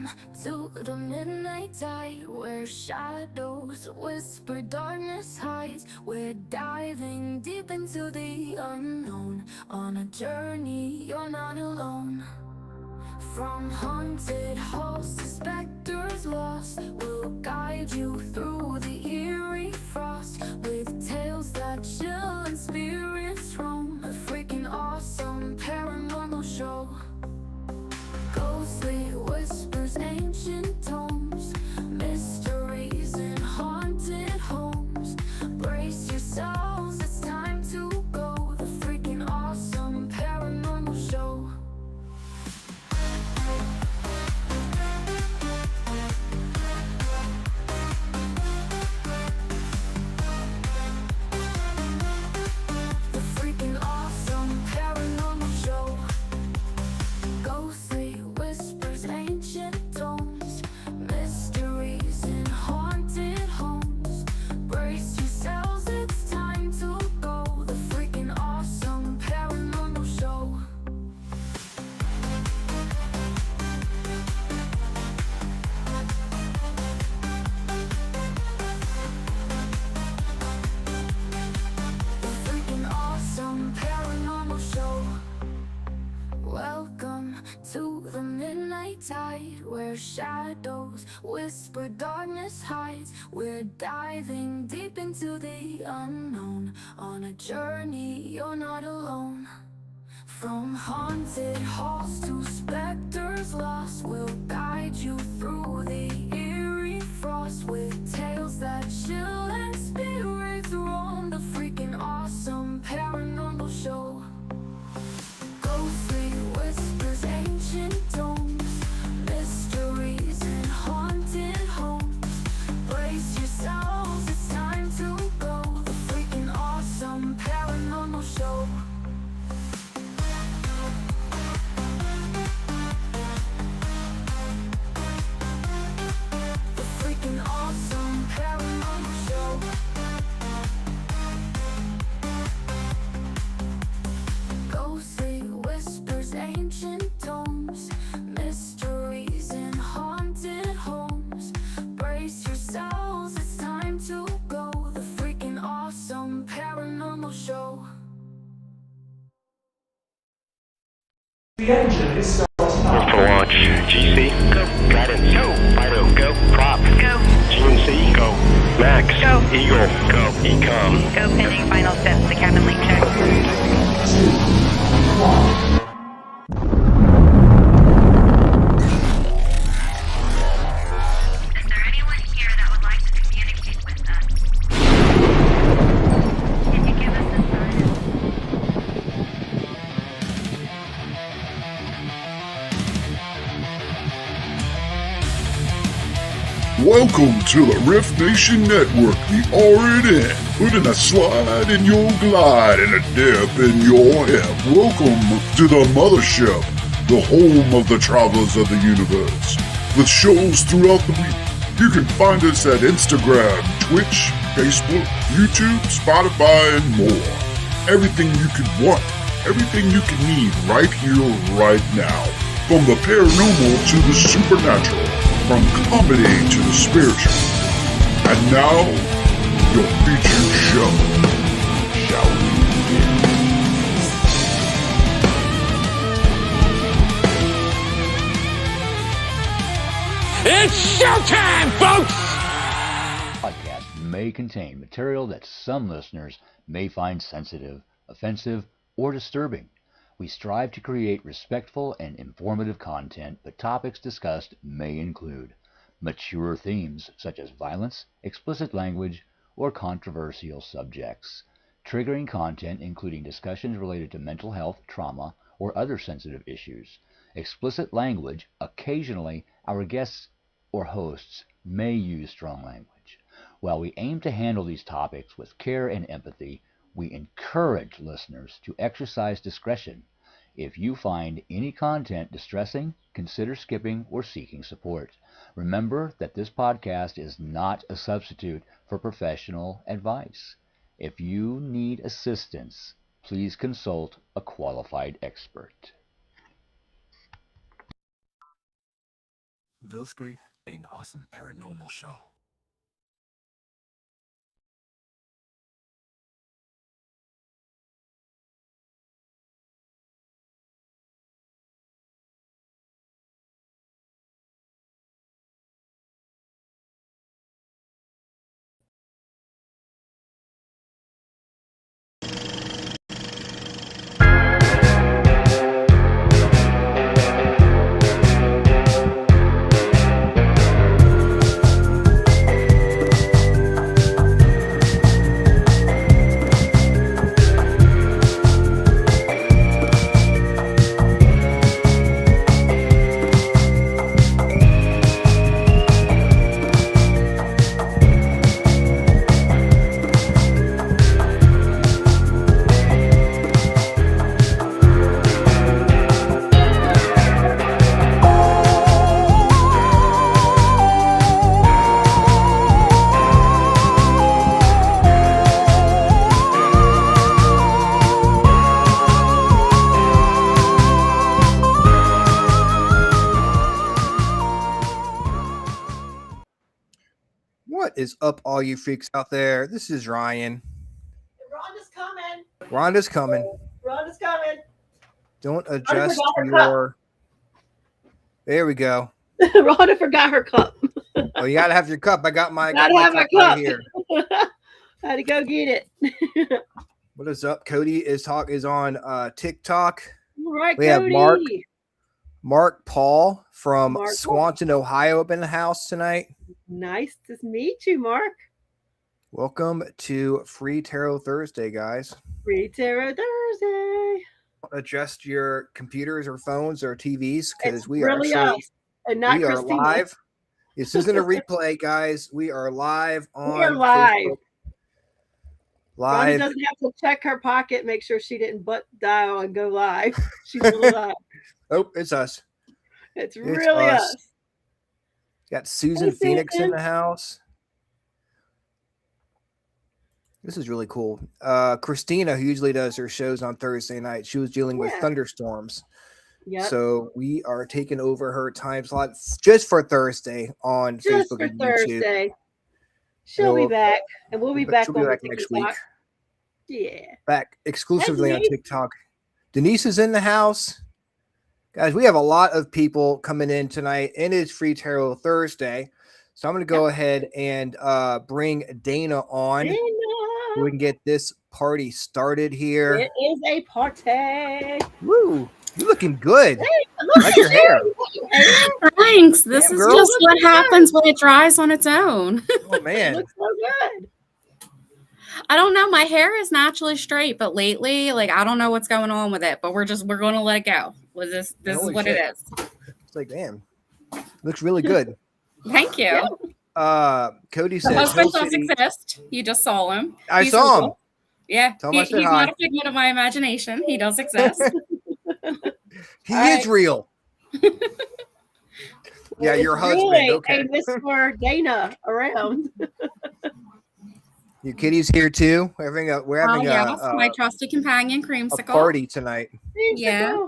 Welcome to the midnight tide, where shadows whisper, darkness hides. We're diving deep into the unknown, on a journey you're not alone. From haunted halls to specters lost, we'll guide you through the eerie frost, with tales that chill and spirits roam. A freaking awesome paranormal show. Ghostly whispers, ancient tomes, mysteries in haunted homes. Brace yourselves, it's time to go. The freaking awesome paranormal show. The freaking awesome paranormal show. Ghostly whispers, ancient tomes, mysteries in haunted homes. Brace yourselves, it's time to go. The freaking awesome paranormal show. The freaking awesome paranormal show. Welcome to the midnight tide, where shadows whisper, darkness hides. We're diving deep into the unknown, on a journey you're not alone. From haunted halls to specters lost, we'll guide you through the eerie frost, with tales that chill and spirits roam. The freaking awesome paranormal show. Ghostly whispers, ancient tomes, mysteries in haunted homes. Brace yourselves, it's time to go. The freaking awesome paranormal show. The freaking awesome paranormal show. Ghostly whispers, ancient tomes, mysteries in haunted homes. Brace yourselves, it's time to go. The freaking awesome paranormal show. The engine is starting up. For launch, GC, go. Guidance, go. Fido, go. Prop, go. GNC, go. Max, go. Eagle, go. Ecom, Go pending final steps to cabin link check. 2, 1. Is there anyone here that would like to communicate with us? Can you give us a sign? Welcome to the Riff Nation Network, the RNN, putting a slide in your glide and a dip in your hip. Welcome to the mothership, the home of the travelers of the universe. With shows throughout the week, you can find us at Instagram, Twitch, Facebook, YouTube, Spotify, and more. Everything you could want, everything you could need right here, right now. From the paranormal to the supernatural, from comedy to the spiritual. And now, your featured show. Shall we begin? It's showtime, folks! Podcast may contain material that some listeners may find sensitive, offensive, or disturbing. We strive to create respectful and informative content, but topics discussed may include mature themes such as violence, explicit language, or controversial subjects, triggering content including discussions related to mental health, trauma, or other sensitive issues, explicit language. Occasionally, our guests or hosts may use strong language. While we aim to handle these topics with care and empathy, we encourage listeners to exercise discretion. If you find any content distressing, consider skipping or seeking support. Remember that this podcast is not a substitute for professional advice. If you need assistance, please consult a qualified expert. Those great an awesome paranormal show. What is up, all you freaks out there? This is Ryan. Rhonda's coming. Rhonda's coming. Rhonda's coming. Don't adjust forgot her your. There we go. Rhonda forgot her cup. Oh, you gotta have your cup. I got my. Gotta have my cup cup. right here. I had to go get it. What is up? Cody is on TikTok. All right, We Cody. have Mark Paul from Mark Paul. Swanton, Ohio, up in the house tonight. Nice to meet you, Mark. Welcome to Free Tarot Thursday, guys. Free Tarot Thursday. Adjust your computers or phones or TVs because It's we really are us and not we are Christina. live. This isn't a replay, guys. We are live on We are live. Facebook. Rhonda Live. doesn't have to check her pocket, make sure she didn't butt dial and go live. She's really live. Oh, it's us. It's really us. Got Susan Hey, Phoenix in Susan. the house. This is really cool. Christina, who usually does her shows on Thursday night, she was dealing with Yeah. thunderstorms. Yep. So we are taking over her time slot just for Thursday on Just Facebook for and YouTube. Thursday. She'll be back, and we'll be back She'll be on back the next TikTok. week. Yeah. Back exclusively on Denise. TikTok. Denise is in the house. Guys, we have a lot of people coming in tonight, and it's Free Tarot Thursday. So I'm going to go ahead and bring Dana on. Dana. We can get this party started here. It is a party. Woo! You're looking good. Hey, look Like at your hair. you. Thanks. This Damn, is girl. just what happens when it dries on its own. Oh It man. looks so good. I don't know. My hair is naturally straight, but lately, like I don't know what's going on with it. But we're going to let it go. Well, this is Holy what shit. it is. It's like, damn. Looks really good. Thank you. Cody The says husband Hill does City. exist. You just saw him. I He's saw him. real. Yeah, Tell him I he's said not hi. a figment of my imagination. He does exist. He All is real. Yeah, your husband. Really Okay. a Miss for Dana around. Your kitty's here too. We're having yes, my a trusty companion, Creamsicle. party tonight. Yeah.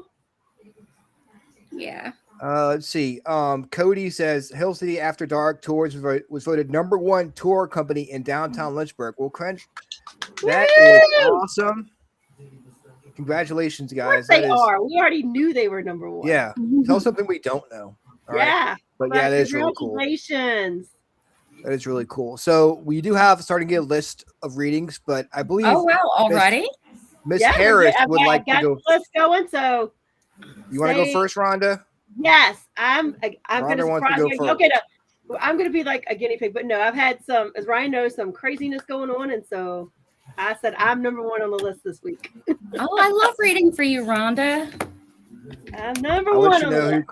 Yeah. Let's see. Cody says Hill City After Dark Tours was voted #1 tour company in downtown Lynchburg. Well, Crunch, that is awesome. Congratulations, guys. They That is, are. We already knew they were #1. yeah. Tell us something we don't know. All right. Yeah. But yeah, that is really cool. Congratulations. That is really cool. So we do have starting to get a list of readings, but I believe Oh wow! Already? Miss Harris would like to go. Let's going. So You want to go first, Rhonda? yes, I'm going Rhonda to wants to surprise go you. first. Okay, I'm going to be like a guinea pig, but no, I've had some, as Ryan knows, some craziness going on, and so I said I'm #1 on the list this week. Oh, I love reading for you, Rhonda. I'm #1 I'll let you on the know list.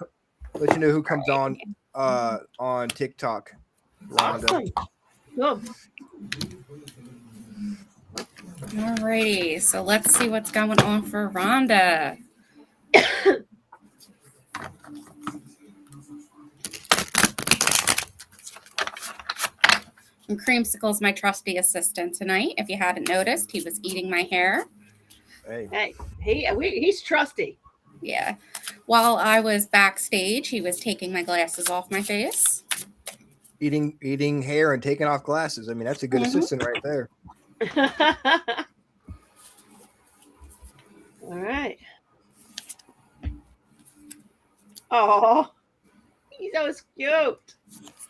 let you know who comes on TikTok. Rhonda. Awesome. Good. Alrighty, so let's see what's going on for Rhonda. And Creamsicle's my trusty assistant tonight. If you hadn't noticed, he was eating my hair. Hey. Hey, he's trusty. Yeah. While I was backstage, he was taking my glasses off my face. Eating hair and taking off glasses. I mean, that's a good assistant right there. All right. Oh, he's so cute.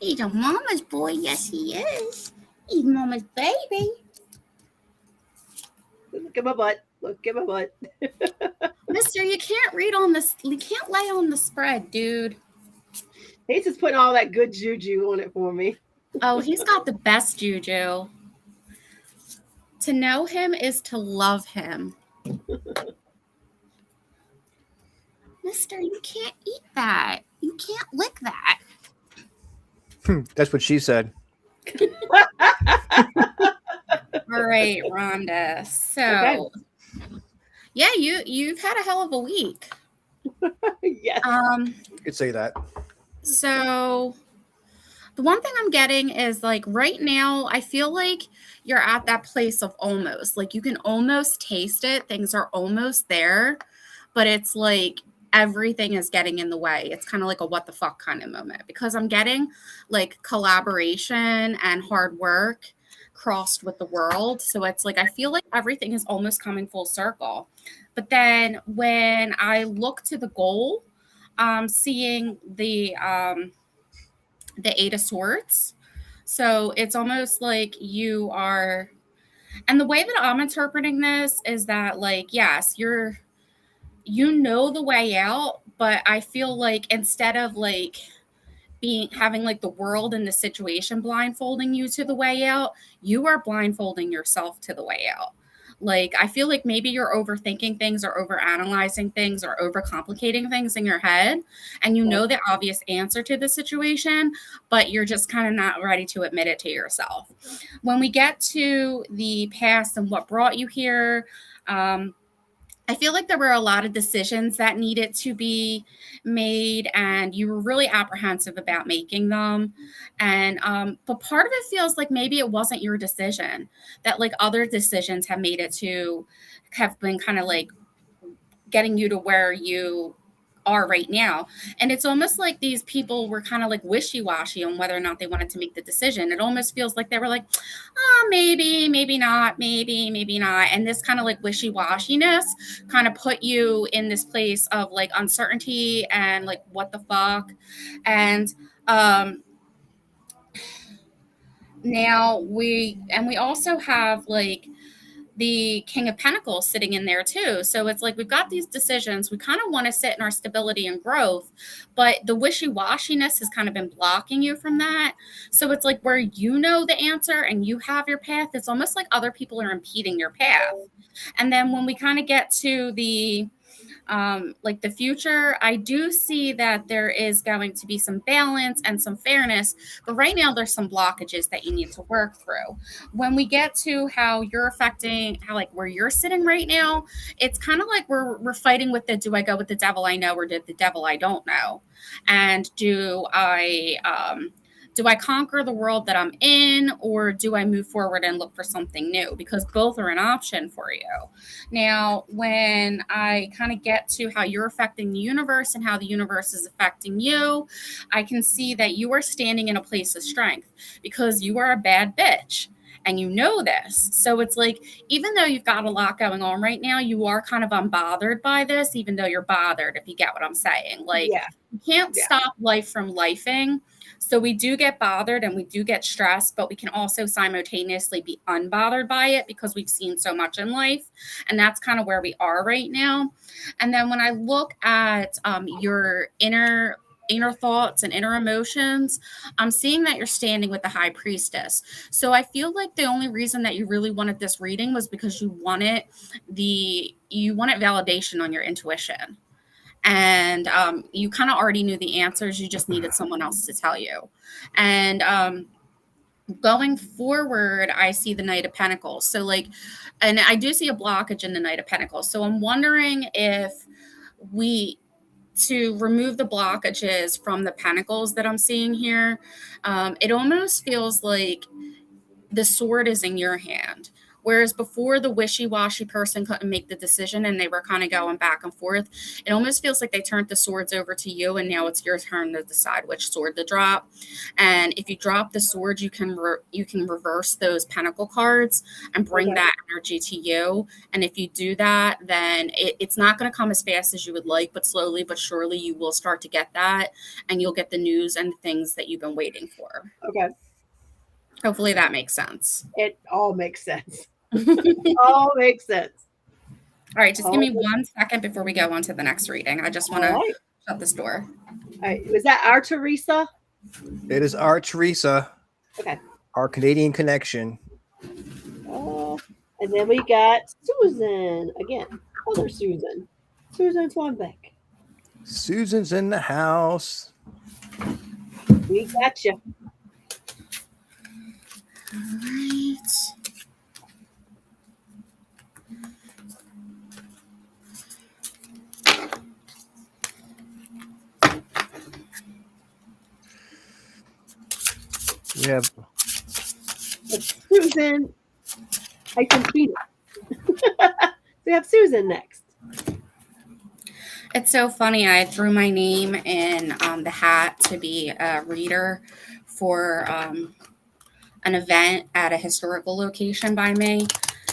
He's a mama's boy. Yes, he is. He's mama's baby. Look at my butt. Look at my butt. Mister, you can't read on this. You can't lay on the spread, dude. He's just putting all that good juju on it for me. Oh, he's got the best juju. To know him is to love him. Mister, you can't eat that. You can't lick that. That's what she said. All right, Rhonda. So, okay. Yeah, you've had a hell of a week. Yes. You could say that. So, the one thing I'm getting is like right now, I feel like you're at that place of almost. Like you can almost taste it. Things are almost there, but it's like everything is getting in the way. It's kind of like a what the fuck kind of moment because I'm getting like collaboration and hard work crossed with the world. So it's like I feel like everything is almost coming full circle. But then when I look to the goal, seeing the Eight of Swords. So it's almost like you are, and the way that I'm interpreting this is that like, yes, you know the way out, but I feel like instead of like having like the world and the situation blindfolding you to the way out, you are blindfolding yourself to the way out. Like, I feel like maybe you're overthinking things or overanalyzing things or overcomplicating things in your head. And you know the obvious answer to the situation, but you're just kind of not ready to admit it to yourself. When we get to the past and what brought you here, I feel like there were a lot of decisions that needed to be made and you were really apprehensive about making them. And, but part of it feels like maybe it wasn't your decision, that like other decisions have made it to have been kind of like getting you to where you are right now. And it's almost like these people were kind of like wishy-washy on whether or not they wanted to make the decision. It almost feels like they were like, oh, maybe not, maybe not. And this kind of like wishy-washiness kind of put you in this place of like uncertainty and like, what the fuck? And now we also have like the King of Pentacles sitting in there too. So it's like we've got these decisions. We kind of want to sit in our stability and growth, but the wishy-washiness has kind of been blocking you from that. So it's like where you know the answer and you have your path, it's almost like other people are impeding your path. And then when we kind of get to the like the future, I do see that there is going to be some balance and some fairness, but right now there's some blockages that you need to work through. When we get to how you're affecting, how like where you're sitting right now, it's kind of like we're fighting with the, do I go with the devil I know or did the devil I don't know? And do I conquer the world that I'm in, or do I move forward and look for something new? Because both are an option for you. Now, when I kind of get to how you're affecting the universe and how the universe is affecting you, I can see that you are standing in a place of strength because you are a bad bitch. And you know this. So it's like, even though you've got a lot going on right now, you are kind of unbothered by this, even though you're bothered, if you get what I'm saying. Like, you can't stop life from lifing. So we do get bothered and we do get stressed, but we can also simultaneously be unbothered by it because we've seen so much in life. And that's kind of where we are right now. And then when I look at your inner thoughts and inner emotions, I'm seeing that you're standing with the High Priestess. So I feel like the only reason that you really wanted this reading was because you wanted validation on your intuition. And you kind of already knew the answers. You just needed someone else to tell you. And going forward, I see the Knight of Pentacles. So like, and I do see a blockage in the Knight of Pentacles. So I'm wondering if to remove the blockages from the pentacles that I'm seeing here, it almost feels like the sword is in your hand, Whereas before, the wishy-washy person couldn't make the decision and they were kind of going back and forth. It almost feels like they turned the swords over to you, and now it's your turn to decide which sword to drop. And if you drop the sword, you can reverse those pentacle cards and bring that energy to you. And if you do that, then it's not going to come as fast as you would like, but slowly but surely you will start to get that, and you'll get the news and the things that you've been waiting for. Okay. Hopefully that makes sense. It all makes sense. All makes sense. All right, just give me 1 second before we go on to the next reading. I just want to shut this door. All right. Was that our Teresa? It is our Teresa. Okay. Our Canadian connection. And then we got Susan again. Other Susan. Susan Swanbeck. Susan's in the house. We got you. All right. We have Susan. I can beat it. We have Susan next. It's so funny. I threw my name in the hat to be a reader for an event at a historical location by me.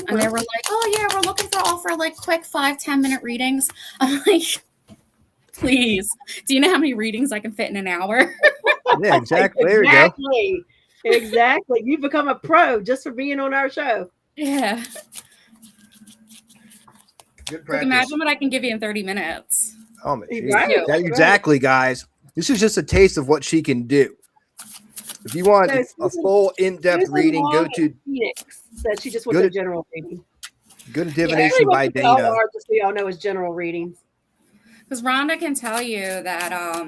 And they were like, oh, yeah, we're looking to offer like quick 5-10 minute readings. I'm like, please. Do you know how many readings I can fit in an hour? Yeah, exactly. There you go. Exactly. You've become a pro just for being on our show. Yeah. Good Like, practice. imagine what I can give you in 30 minutes. Oh, my geez. Right. Exactly, guys. This is just a taste of what she can do. If you want a full in-depth reading, go to Phoenix. Said she just wants a general reading. Go to Divination by Dana. Just so y'all know is general readings. Because Rhonda can tell you that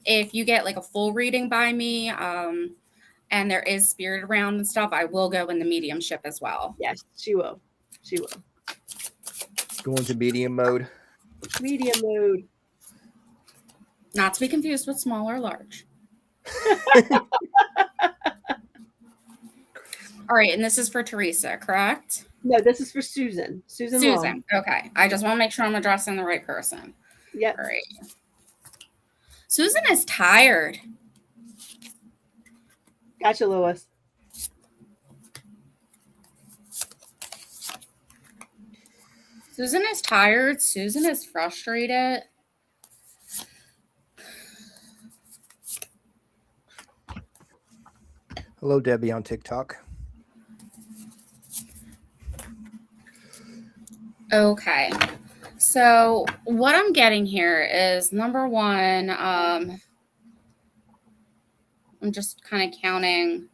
if you get like a full reading by me, and there is spirit around and stuff, I will go in the mediumship as well. Yes, she will. She will. Go into medium mode. Medium mode. Not to be confused with small or large. All right, and this is for Teresa, correct? No, this is for Susan. Susan. Long. Okay. I just want to make sure I'm addressing the right person. Yep. All right. Susan is tired. Gotcha, Lois. Susan is tired. Susan is frustrated. Hello, Debbie on TikTok. Okay. So what I'm getting here is number one, I'm just kind of counting.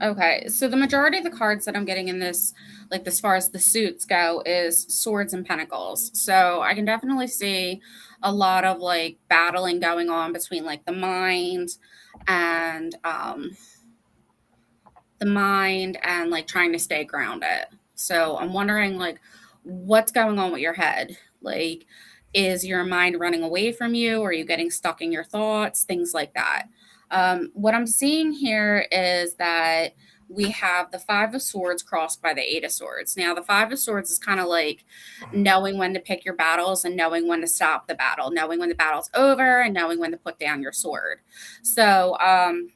Okay, so the majority of the cards that I'm getting in this, like as far as the suits go, is swords and pentacles. So I can definitely see a lot of like battling going on between like the mind and like trying to stay grounded. So I'm wondering like what's going on with your head? Like, is your mind running away from you? Or are you getting stuck in your thoughts? Things like that. What I'm seeing here is that we have the 5 of Swords crossed by the 8 of Swords. Now, the 5 of Swords is kind of like knowing when to pick your battles and knowing when to stop the battle, knowing when the battle's over and knowing when to put down your sword. So, and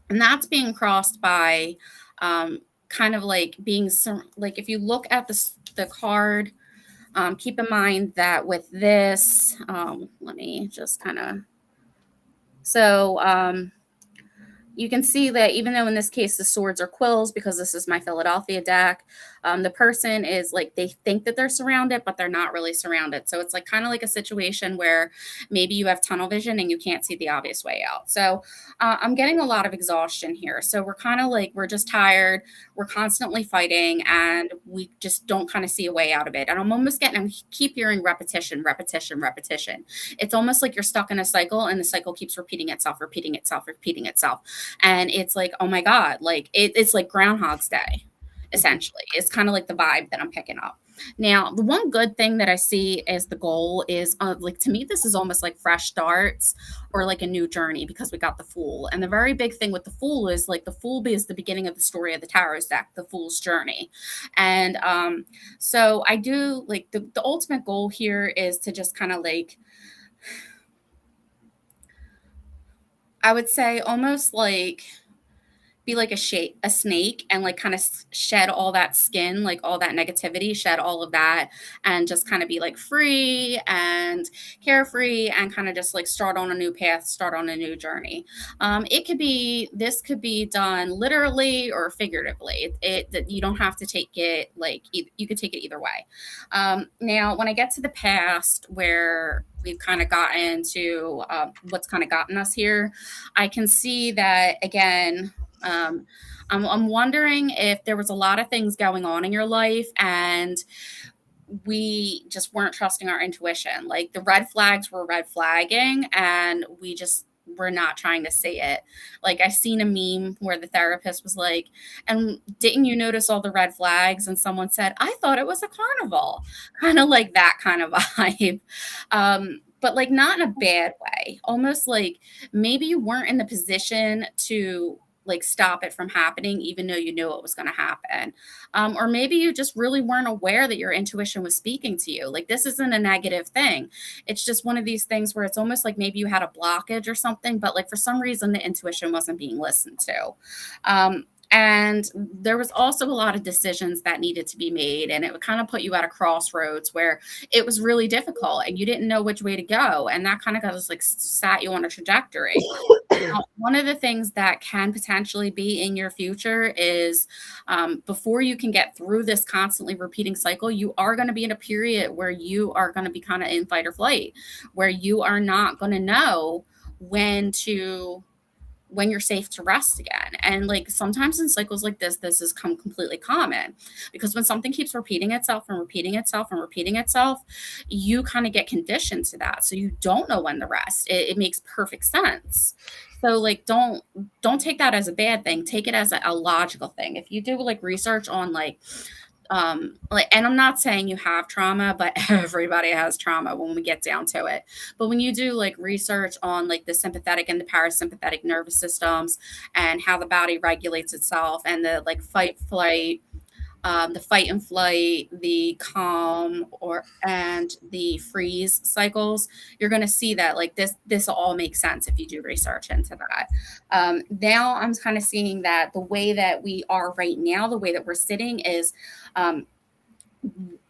that's being crossed by kind of like being like, if you look at the card, keep in mind that with this, let me just kind of, so you can see that even though in this case the swords are quills, because this is my Philadelphia deck, the person is like, they think that they're surrounded, but they're not really surrounded. So it's like kind of like a situation where maybe you have tunnel vision and you can't see the obvious way out. So I'm getting a lot of exhaustion here. So we're kind of like, we're just tired. We're constantly fighting and we just don't kind of see a way out of it. And I'm keep hearing repetition. It's almost like you're stuck in a cycle and the cycle keeps repeating itself. And it's like, oh my God, like it's like Groundhog's Day, essentially. It's kind of like the vibe that I'm picking up. Now, the one good thing that I see as the goal is like to me, this is almost like fresh starts or like a new journey because we got the Fool. And the very big thing with the Fool is like the Fool is the beginning of the story of the Tarot deck, the Fool's journey. And so I do like the ultimate goal here is to just kind of like, I would say almost like be like a snake and like kind of shed all that skin, like all that negativity, shed all of that, and just kind of be like free and carefree and kind of just like start on a new path, start on a new journey. This could be done literally or figuratively. You don't have to take it like you could take it either way. Now, when I get to the past where we've kind of gotten to what's kind of gotten us here, I can see that again. I'm wondering if there was a lot of things going on in your life and we just weren't trusting our intuition. Like the red flags were red flagging and we just were not trying to see it. Like I seen a meme where the therapist was like, and didn't you notice all the red flags? And someone said, I thought it was a carnival. Kind of like that kind of vibe. But like not in a bad way. Almost like maybe you weren't in the position to like stop it from happening, even though you knew it was going to happen. Or maybe you just really weren't aware that your intuition was speaking to you. Like this isn't a negative thing. It's just one of these things where it's almost like maybe you had a blockage or something, but like for some reason the intuition wasn't being listened to. And there was also a lot of decisions that needed to be made. And it would kind of put you at a crossroads where it was really difficult and you didn't know which way to go. And that kind of got us like sat you on a trajectory. Now, one of the things that can potentially be in your future is before you can get through this constantly repeating cycle, you are going to be in a period where you are going to be kind of in fight or flight, where you are not going to know when you're safe to rest again. And like sometimes in cycles like this has come completely common because when something keeps repeating itself and repeating itself and repeating itself, you kind of get conditioned to that. So you don't know when to rest. It makes perfect sense. So like don't take that as a bad thing. Take it as a logical thing. If you do like research on like and I'm not saying you have trauma, but everybody has trauma when we get down to it. But when you do like research on like the sympathetic and the parasympathetic nervous systems and how the body regulates itself and the like the fight and flight, the calm and the freeze cycles, you're going to see that like this all makes sense if you do research into that. Now I'm kind of seeing that the way that we are right now, the way that we're sitting is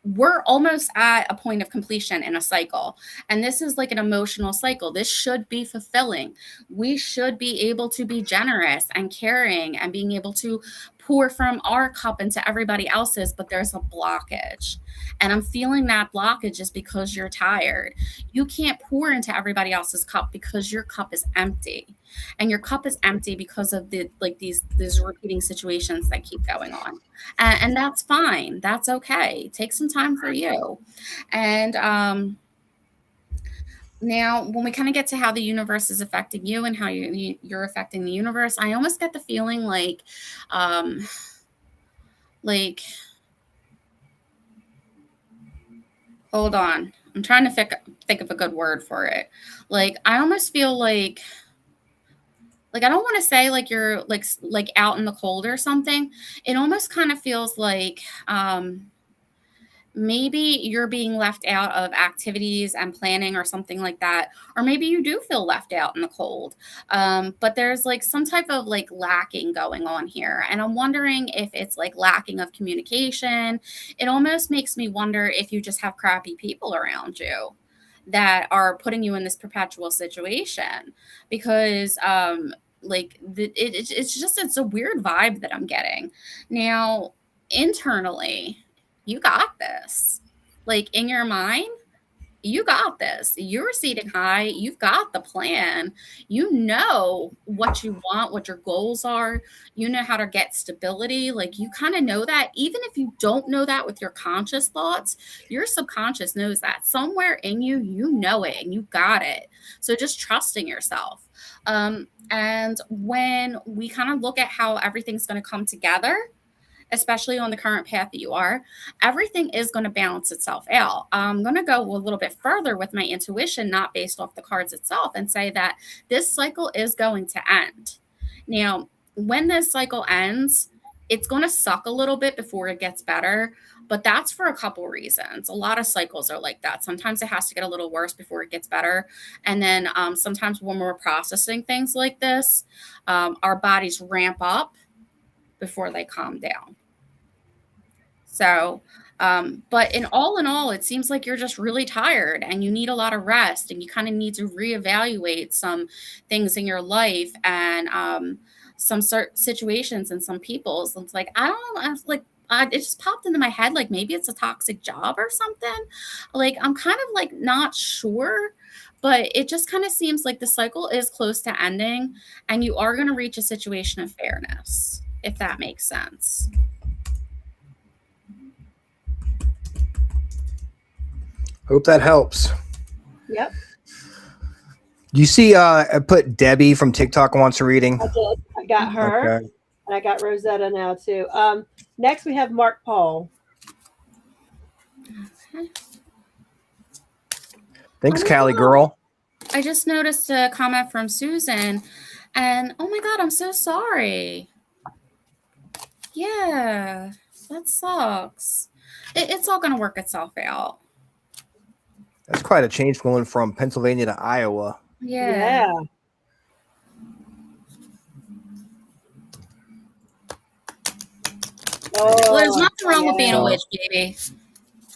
we're almost at a point of completion in a cycle. And this is like an emotional cycle. This should be fulfilling. We should be able to be generous and caring and being able to pour from our cup into everybody else's, but there's a blockage. And I'm feeling that blockage is because you're tired. You can't pour into everybody else's cup because your cup is empty. And your cup is empty because of these repeating situations that keep going on. And that's fine. That's okay. Take some time for you. And now when we kind of get to how the universe is affecting you and how you're affecting the universe, I almost get the feeling like hold on. I'm trying to think of a good word for it. Like I almost feel like I don't want to say like you're like out in the cold or something. It almost kind of feels like maybe you're being left out of activities and planning or something like that. Or maybe you do feel left out in the cold. But there's like some type of like lacking going on here. And I'm wondering if it's like lacking of communication. It almost makes me wonder if you just have crappy people around you that are putting you in this perpetual situation because it's a weird vibe that I'm getting. Now, internally, you got this. Like in your mind, you got this. You're seating high. You've got the plan. You know what you want, what your goals are. You know how to get stability. Like you kind of know that. Even if you don't know that with your conscious thoughts, your subconscious knows that. Somewhere in you, you know it and you got it. So just trusting yourself. And when we kind of look at how everything's going to come together, especially on the current path that you are, everything is going to balance itself out. I'm going to go a little bit further with my intuition, not based off the cards itself, and say that this cycle is going to end. Now, when this cycle ends, it's going to suck a little bit before it gets better, but that's for a couple reasons. A lot of cycles are like that. Sometimes it has to get a little worse before it gets better. And then sometimes when we're processing things like this, our bodies ramp up before they calm down. So, but in all, it seems like you're just really tired and you need a lot of rest, and you kind of need to reevaluate some things in your life and some certain situations and some people. So it's like, I don't know, it just popped into my head, like maybe it's a toxic job or something. Like, I'm kind of like not sure, but it just kind of seems like the cycle is close to ending and you are going to reach a situation of fairness, if that makes sense. Hope that helps. Yep. You see, I put Debbie from TikTok wants a reading. I did. I got her. Okay. And I got Rosetta now too. Next we have Mark Paul. Thanks, Callie girl. I just noticed a comment from Susan, and oh my God, I'm so sorry. Yeah, that sucks. It's all going to work itself out. That's quite a change going from Pennsylvania to Iowa. Yeah. Oh, well, there's nothing wrong with being a witch, baby.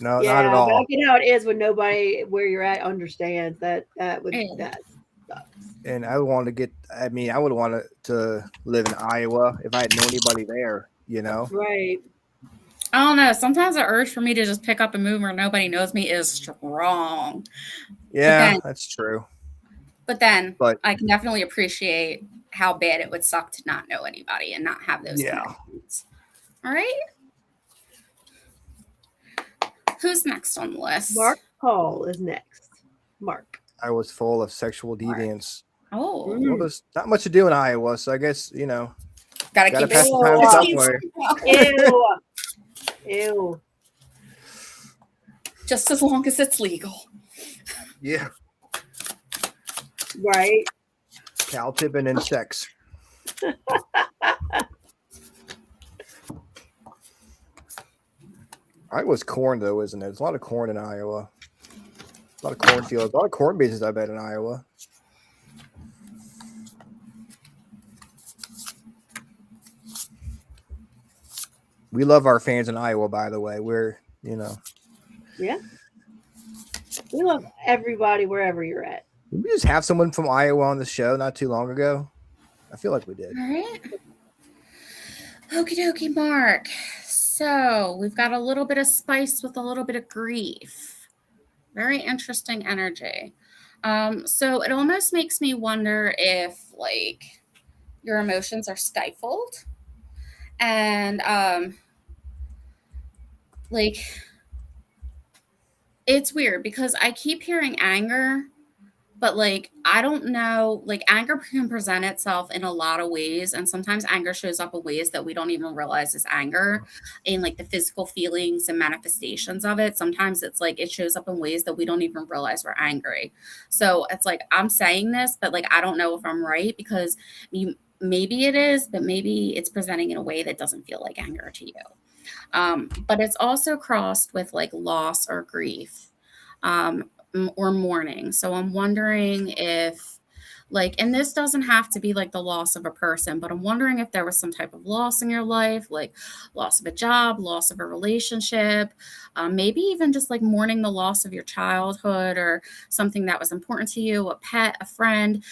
No, not at all. But I get how it is when nobody where you're at understands that sucks. And I would want to get. I mean, I would want to live in Iowa if I had known anybody there. You know, right? I don't know. Sometimes the urge for me to just pick up and move where nobody knows me is strong. Yeah, that's true. But I can definitely appreciate how bad it would suck to not know anybody and not have those connections. All right. Who's next on the list? Mark Paul is next. Mark. I was full of sexual deviance. Oh. Well, there's not much to do in Iowa, so I guess, you know. Gotta keep pass the time Ew. Ew. Just as long as it's legal. Yeah. Right. Cow tipping and sex. Iowa's corn, though, isn't it? There's a lot of corn in Iowa. A lot of cornfields. A lot of corn bases, I bet, in Iowa. We love our fans in Iowa, by the way. We're, you know. Yeah. We love everybody wherever you're at. Did we just have someone from Iowa on the show not too long ago? I feel like we did. All right. Okie dokie, Mark. So we've got a little bit of spice with a little bit of grief. Very interesting energy. So it almost makes me wonder if, like, your emotions are stifled. And, like, it's weird because I keep hearing anger, but, like, I don't know, like, anger can present itself in a lot of ways. And sometimes anger shows up in ways that we don't even realize is anger, in like the physical feelings and manifestations of it. Sometimes it's like it shows up in ways that we don't even realize we're angry. So it's like, I'm saying this, but like, I don't know if I'm right, because maybe it is, but maybe it's presenting in a way that doesn't feel like anger to you. But it's also crossed with like loss or grief. Or mourning. So I'm wondering if, like, and this doesn't have to be like the loss of a person, but I'm wondering if there was some type of loss in your life, like loss of a job, loss of a relationship, maybe even just like mourning the loss of your childhood or something that was important to you, a pet, a friend,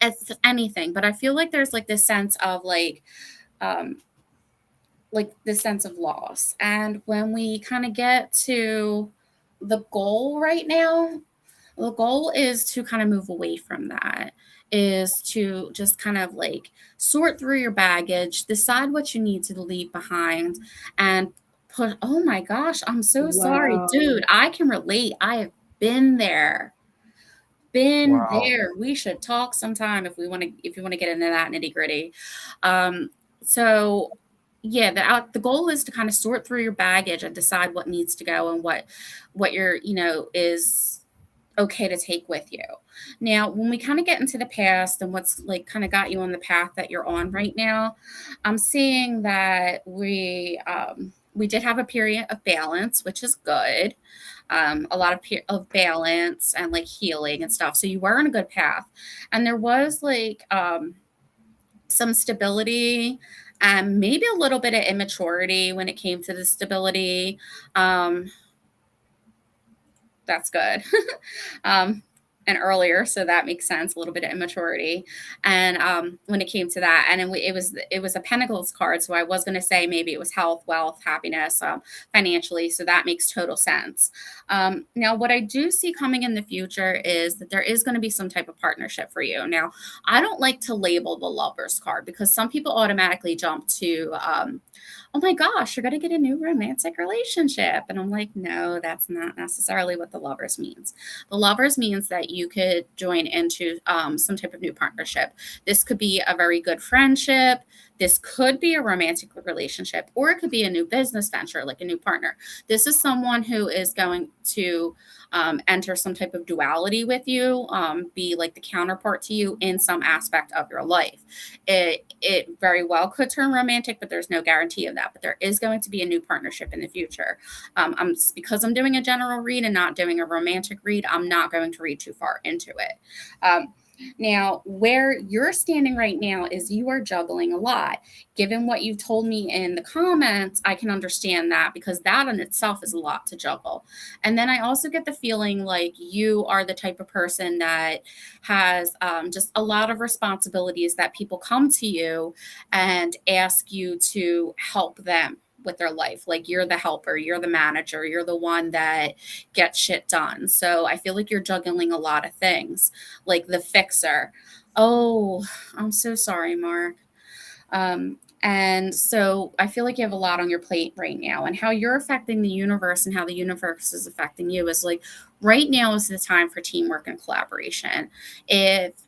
it's anything. But I feel like there's like this sense of like this sense of loss. And when we kind of get to the goal right now, the goal is to kind of move away from that, is to just kind of like sort through your baggage, decide what you need to leave behind, and put, oh my gosh, I'm so sorry, dude. I can relate. I have been there. There. We should talk sometime if you want to get into that nitty gritty. So the goal is to kind of sort through your baggage and decide what needs to go and what you're, is okay to take with you. Now, when we kind of get into the past and what's like kind of got you on the path that you're on right now, I'm seeing that we did have a period of balance, which is good. A lot of balance and like healing and stuff. So you were on a good path, and there was like some stability and maybe a little bit of immaturity when it came to the stability. That's good. um, and earlier, so that makes sense. A little bit of immaturity, and when it came to that, and it was a Pentacles card. So I was going to say maybe it was health, wealth, happiness, financially. So that makes total sense. Now, what I do see coming in the future is that there is going to be some type of partnership for you. Now, I don't like to label the Lovers card because some people automatically jump to oh my gosh, you're going to get a new romantic relationship. And I'm like, no, that's not necessarily what the Lovers means. The Lovers means that you could join into some type of new partnership. This could be a very good friendship. This could be a romantic relationship, or it could be a new business venture, like a new partner. This is someone who is going to enter some type of duality with you, be like the counterpart to you in some aspect of your life. It very well could turn romantic, but there's no guarantee of that. But there is going to be a new partnership in the future. Because I'm doing a general read and not doing a romantic read, I'm not going to read too far into it. Now, where you're standing right now is you are juggling a lot. Given what you've told me in the comments, I can understand that because that in itself is a lot to juggle. And then I also get the feeling like you are the type of person that has just a lot of responsibilities that people come to you and ask you to help them with their life. Like you're the helper, you're the manager, you're the one that gets shit done. So I feel like you're juggling a lot of things, like the fixer. Oh, I'm so sorry, Mark. And so I feel like you have a lot on your plate right now, and how you're affecting the universe and how the universe is affecting you is like right now is the time for teamwork and collaboration. It's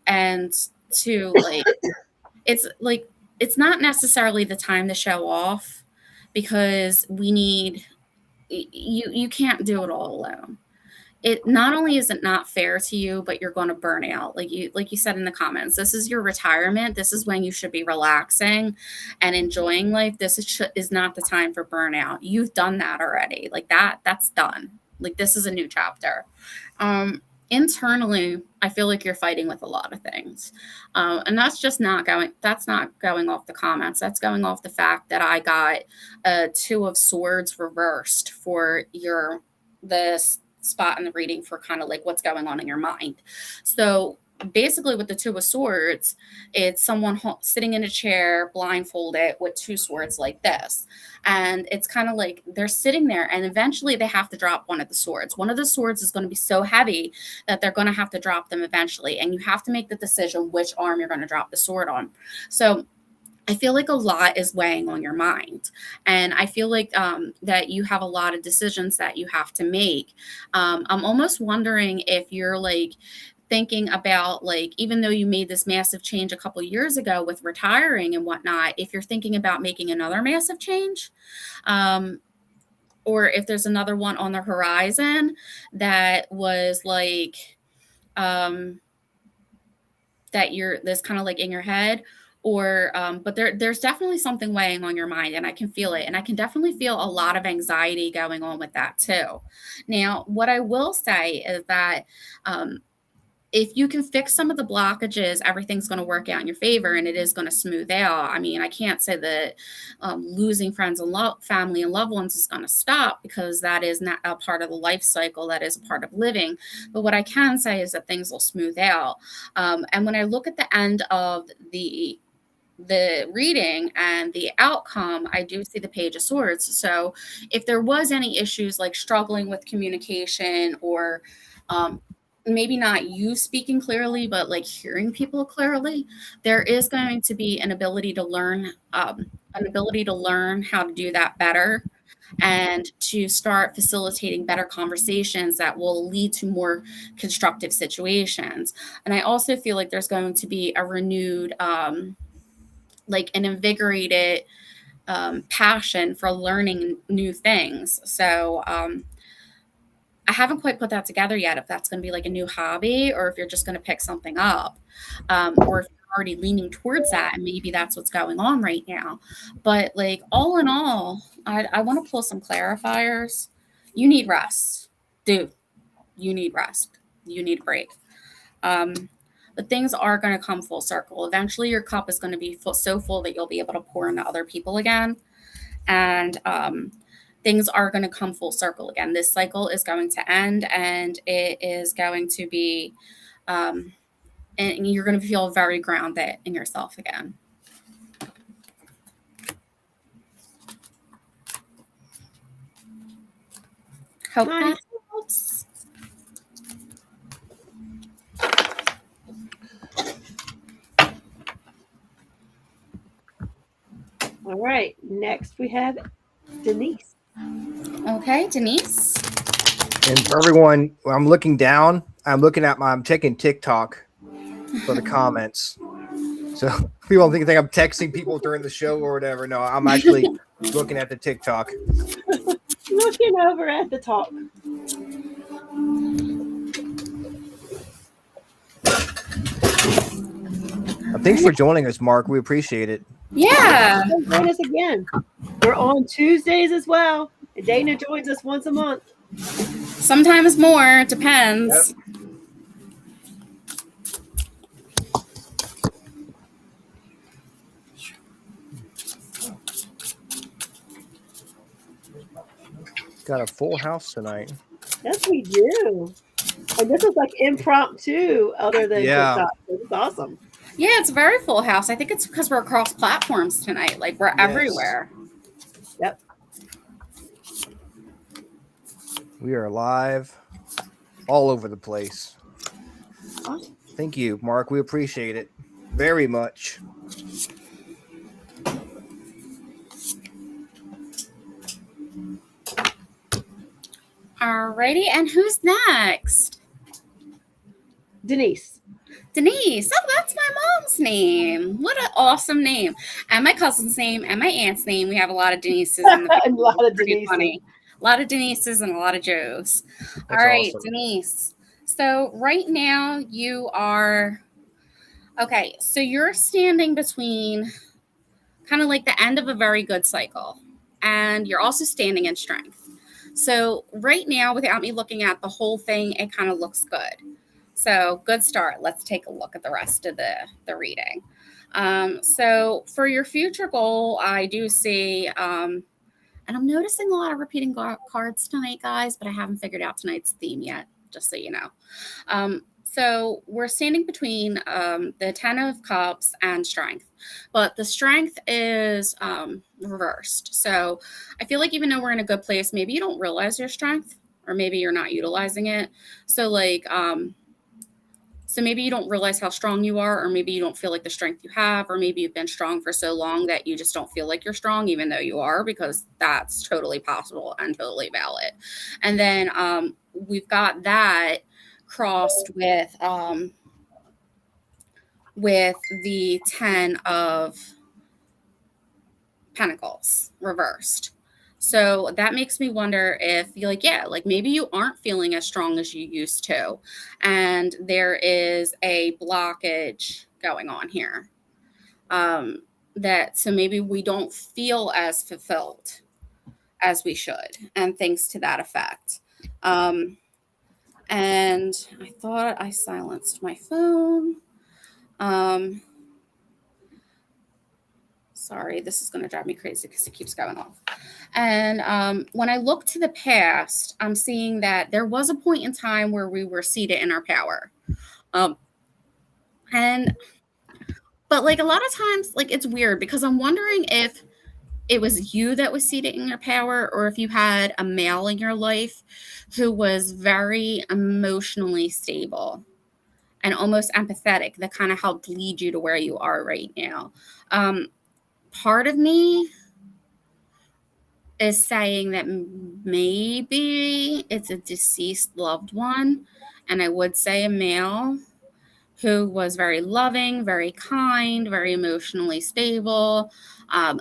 not necessarily the time to show off because you can't do it all alone. It not only is it not fair to you, but you're going to burn out. Like you said in the comments, this is your retirement. This is when you should be relaxing and enjoying life. Is not the time for burnout. You've done that already. Like that's done. Like this is a new chapter. Internally, I feel like you're fighting with a lot of things. And that's not going off the comments. That's going off the fact that I got a Two of Swords reversed for the spot in the reading for kind of like what's going on in your mind. So basically with the Two of Swords, it's someone sitting in a chair blindfolded with two swords like this. And it's kind of like they're sitting there and eventually they have to drop one of the swords. One of the swords is going to be so heavy that they're going to have to drop them eventually. And you have to make the decision which arm you're going to drop the sword on. So I feel like a lot is weighing on your mind. And I feel like that you have a lot of decisions that you have to make. I'm almost wondering if you're like thinking about, like, even though you made this massive change a couple years ago with retiring and whatnot, if you're thinking about making another massive change, or if there's another one on the horizon that was like, that that's kind of like in your head, or but there's definitely something weighing on your mind, and I can feel it, and I can definitely feel a lot of anxiety going on with that too. Now, what I will say is that if you can fix some of the blockages, everything's going to work out in your favor and it is going to smooth out. I mean, I can't say that losing friends and family and loved ones is going to stop, because that is not a part of the life cycle. That is a part of living. But what I can say is that things will smooth out. And when I look at the end of the reading and the outcome, I do see the Page of Swords. So if there was any issues like struggling with communication, or maybe not you speaking clearly, but like hearing people clearly, there is going to be an ability to learn how to do that better, and to start facilitating better conversations that will lead to more constructive situations. And I also feel like there's going to be a renewed, like an invigorated passion for learning new things. So I haven't quite put that together yet, if that's going to be like a new hobby or if you're just going to pick something up, or if you're already leaning towards that and maybe that's what's going on right now. But like all in all, I want to pull some clarifiers. You need rest, dude. You need rest. You need a break. But things are going to come full circle. Eventually, your cup is going to be so full that you'll be able to pour into other people again. And things are going to come full circle again. This cycle is going to end, and it is going to be, and you're going to feel very grounded in yourself again. Hope that helps. All right. Next, we have Denise. Okay, Denise. And for everyone, I'm looking down. I'm checking TikTok for the comments. So people think I'm texting people during the show or whatever. No, I'm actually looking at the TikTok. Looking over at the top. Thanks for joining us, Mark. We appreciate it. Yeah. Join us again. We're on Tuesdays as well. Dana joins us once a month. Sometimes more. It depends. Yep. Got a full house tonight. Yes, we do. And this is like impromptu other than TikTok. It's awesome. Yeah, it's a very full house. I think it's because we're across platforms tonight. Like we're everywhere. Yep. We are live all over the place. Awesome. Thank you, Mark. We appreciate it very much. Alrighty, and who's next? Denise. Denise. Oh, that's my mom's name. What an awesome name. And my cousin's name and my aunt's name. We have a lot of Denises in the family. A lot of Denises. Funny. A lot of Denises and a lot of Joes. That's all right, awesome. Denise. So right now you are okay. So you're standing between kind of like the end of a very good cycle, and you're also standing in strength. So right now, without me looking at the whole thing, it kind of looks good. So good start. Let's take a look at the rest of the reading. So for your future goal, I do see, and I'm noticing a lot of repeating cards tonight, guys, but I haven't figured out tonight's theme yet, just so you know. So we're standing between the 10 of Cups and Strength, but the Strength is reversed. So I feel like even though we're in a good place, maybe you don't realize your strength, or maybe you're not utilizing it. So like, so maybe you don't realize how strong you are, or maybe you don't feel like the strength you have, or maybe you've been strong for so long that you just don't feel like you're strong, even though you are, because that's totally possible and totally valid. And then we've got that crossed with the 10 of Pentacles reversed. So that makes me wonder if you're like, yeah, like maybe you aren't feeling as strong as you used to, and there is a blockage going on here. So maybe we don't feel as fulfilled as we should, and things to that effect. And I thought I silenced my phone. Sorry, this is going to drive me crazy because it keeps going off. And when I look to the past, I'm seeing that there was a point in time where we were seated in our power. But like a lot of times, like it's weird because I'm wondering if it was you that was seated in your power, or if you had a male in your life who was very emotionally stable and almost empathetic, that kind of helped lead you to where you are right now. Part of me is saying that maybe it's a deceased loved one, and I would say a male, who was very loving, very kind, very emotionally stable,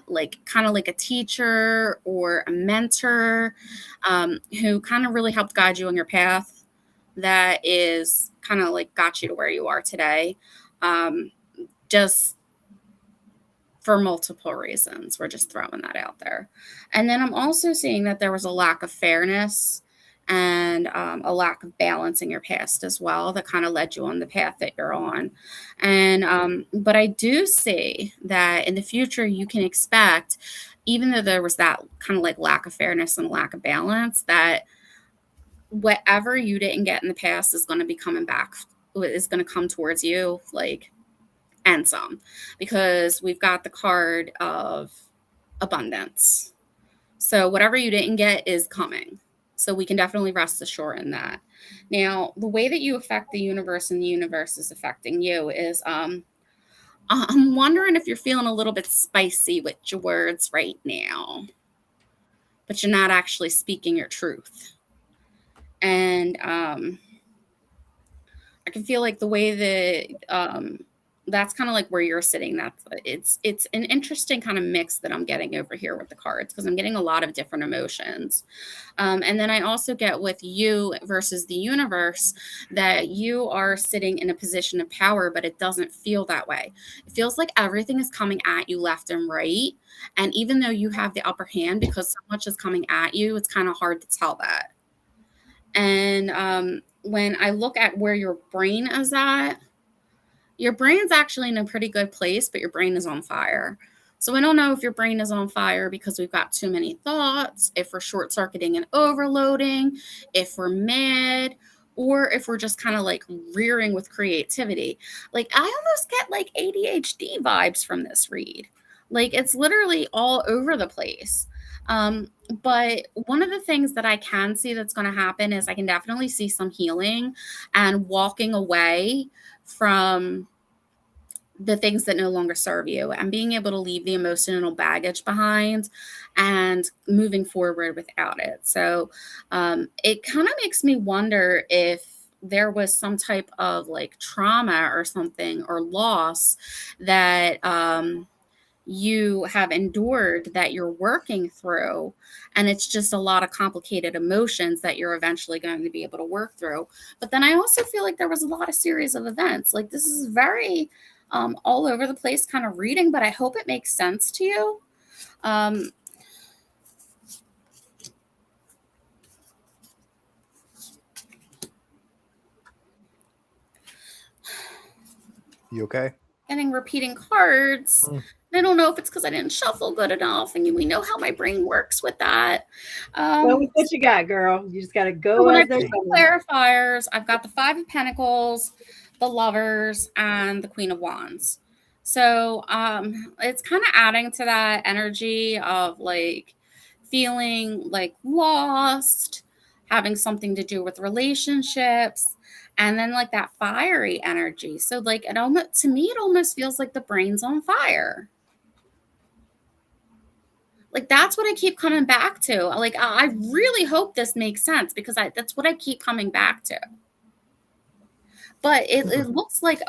like kind of like a teacher or a mentor, who kind of really helped guide you on your path. That is kind of like got you to where you are today. Just for multiple reasons. We're just throwing that out there. And then I'm also seeing that there was a lack of fairness and a lack of balance in your past as well that kind of led you on the path that you're on. And but I do see that in the future you can expect, even though there was that kind of like lack of fairness and lack of balance, that whatever you didn't get in the past is going to be coming back, is going to come towards you, like, and some, because we've got the card of abundance. So whatever you didn't get is coming. So we can definitely rest assured in that. Now, the way that you affect the universe and the universe is affecting you is I'm wondering if you're feeling a little bit spicy with your words right now, but you're not actually speaking your truth. And I can feel like the way that that's kind of like where you're sitting. That's it's an interesting kind of mix that I'm getting over here with the cards, because I'm getting a lot of different emotions. And then I also get with you versus the universe that you are sitting in a position of power, but it doesn't feel that way. It feels like everything is coming at you left and right. And even though you have the upper hand because so much is coming at you, it's kind of hard to tell that. And when I look at where your brain is at, your brain's actually in a pretty good place, but your brain is on fire. So I don't know if your brain is on fire because we've got too many thoughts, if we're short circuiting and overloading, if we're mad, or if we're just kind of like rearing with creativity. Like, I almost get like ADHD vibes from this read. Like, it's literally all over the place. But one of the things that I can see that's going to happen is I can definitely see some healing and walking away from the things that no longer serve you and being able to leave the emotional baggage behind and moving forward without it. So it kind of makes me wonder if there was some type of like trauma or something or loss that you have endured that you're working through, and it's just a lot of complicated emotions that you're eventually going to be able to work through. But then I also feel like there was a lot of series of events. Like, this is very all over the place kind of reading, but I hope it makes sense to you. You okay? Getting repeating cards. I don't know if it's because I didn't shuffle good enough, and we know how my brain works with that. Well, what you got, girl? You just got to go. When I As they're pick the clarifiers, I've got the 5 of Pentacles, the Lovers, and the Queen of Wands. So it's kind of adding to that energy of like feeling like lost, having something to do with relationships, and then like that fiery energy. So like it almost, to me, it almost feels like the brain's on fire. Like, that's what I keep coming back to. Like, I really hope this makes sense, because that's what I keep coming back to. But it looks like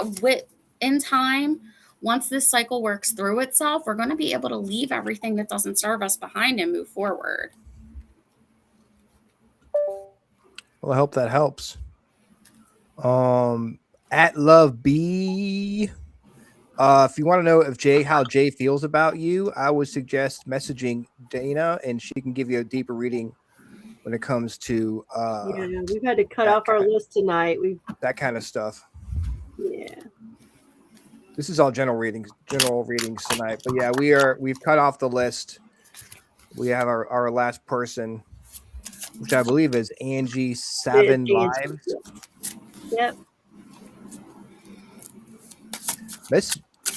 in time, once this cycle works through itself, we're going to be able to leave everything that doesn't serve us behind and move forward. Well, I hope that helps. At Love B. If you want to know how Jay feels about you, I would suggest messaging Dana, and she can give you a deeper reading when it comes to yeah, we've had to cut off our list tonight. That kind of stuff. Yeah. This is all general readings tonight. But yeah, we've cut off the list. We have our last person, which I believe is Angie 7 Lives. Yep.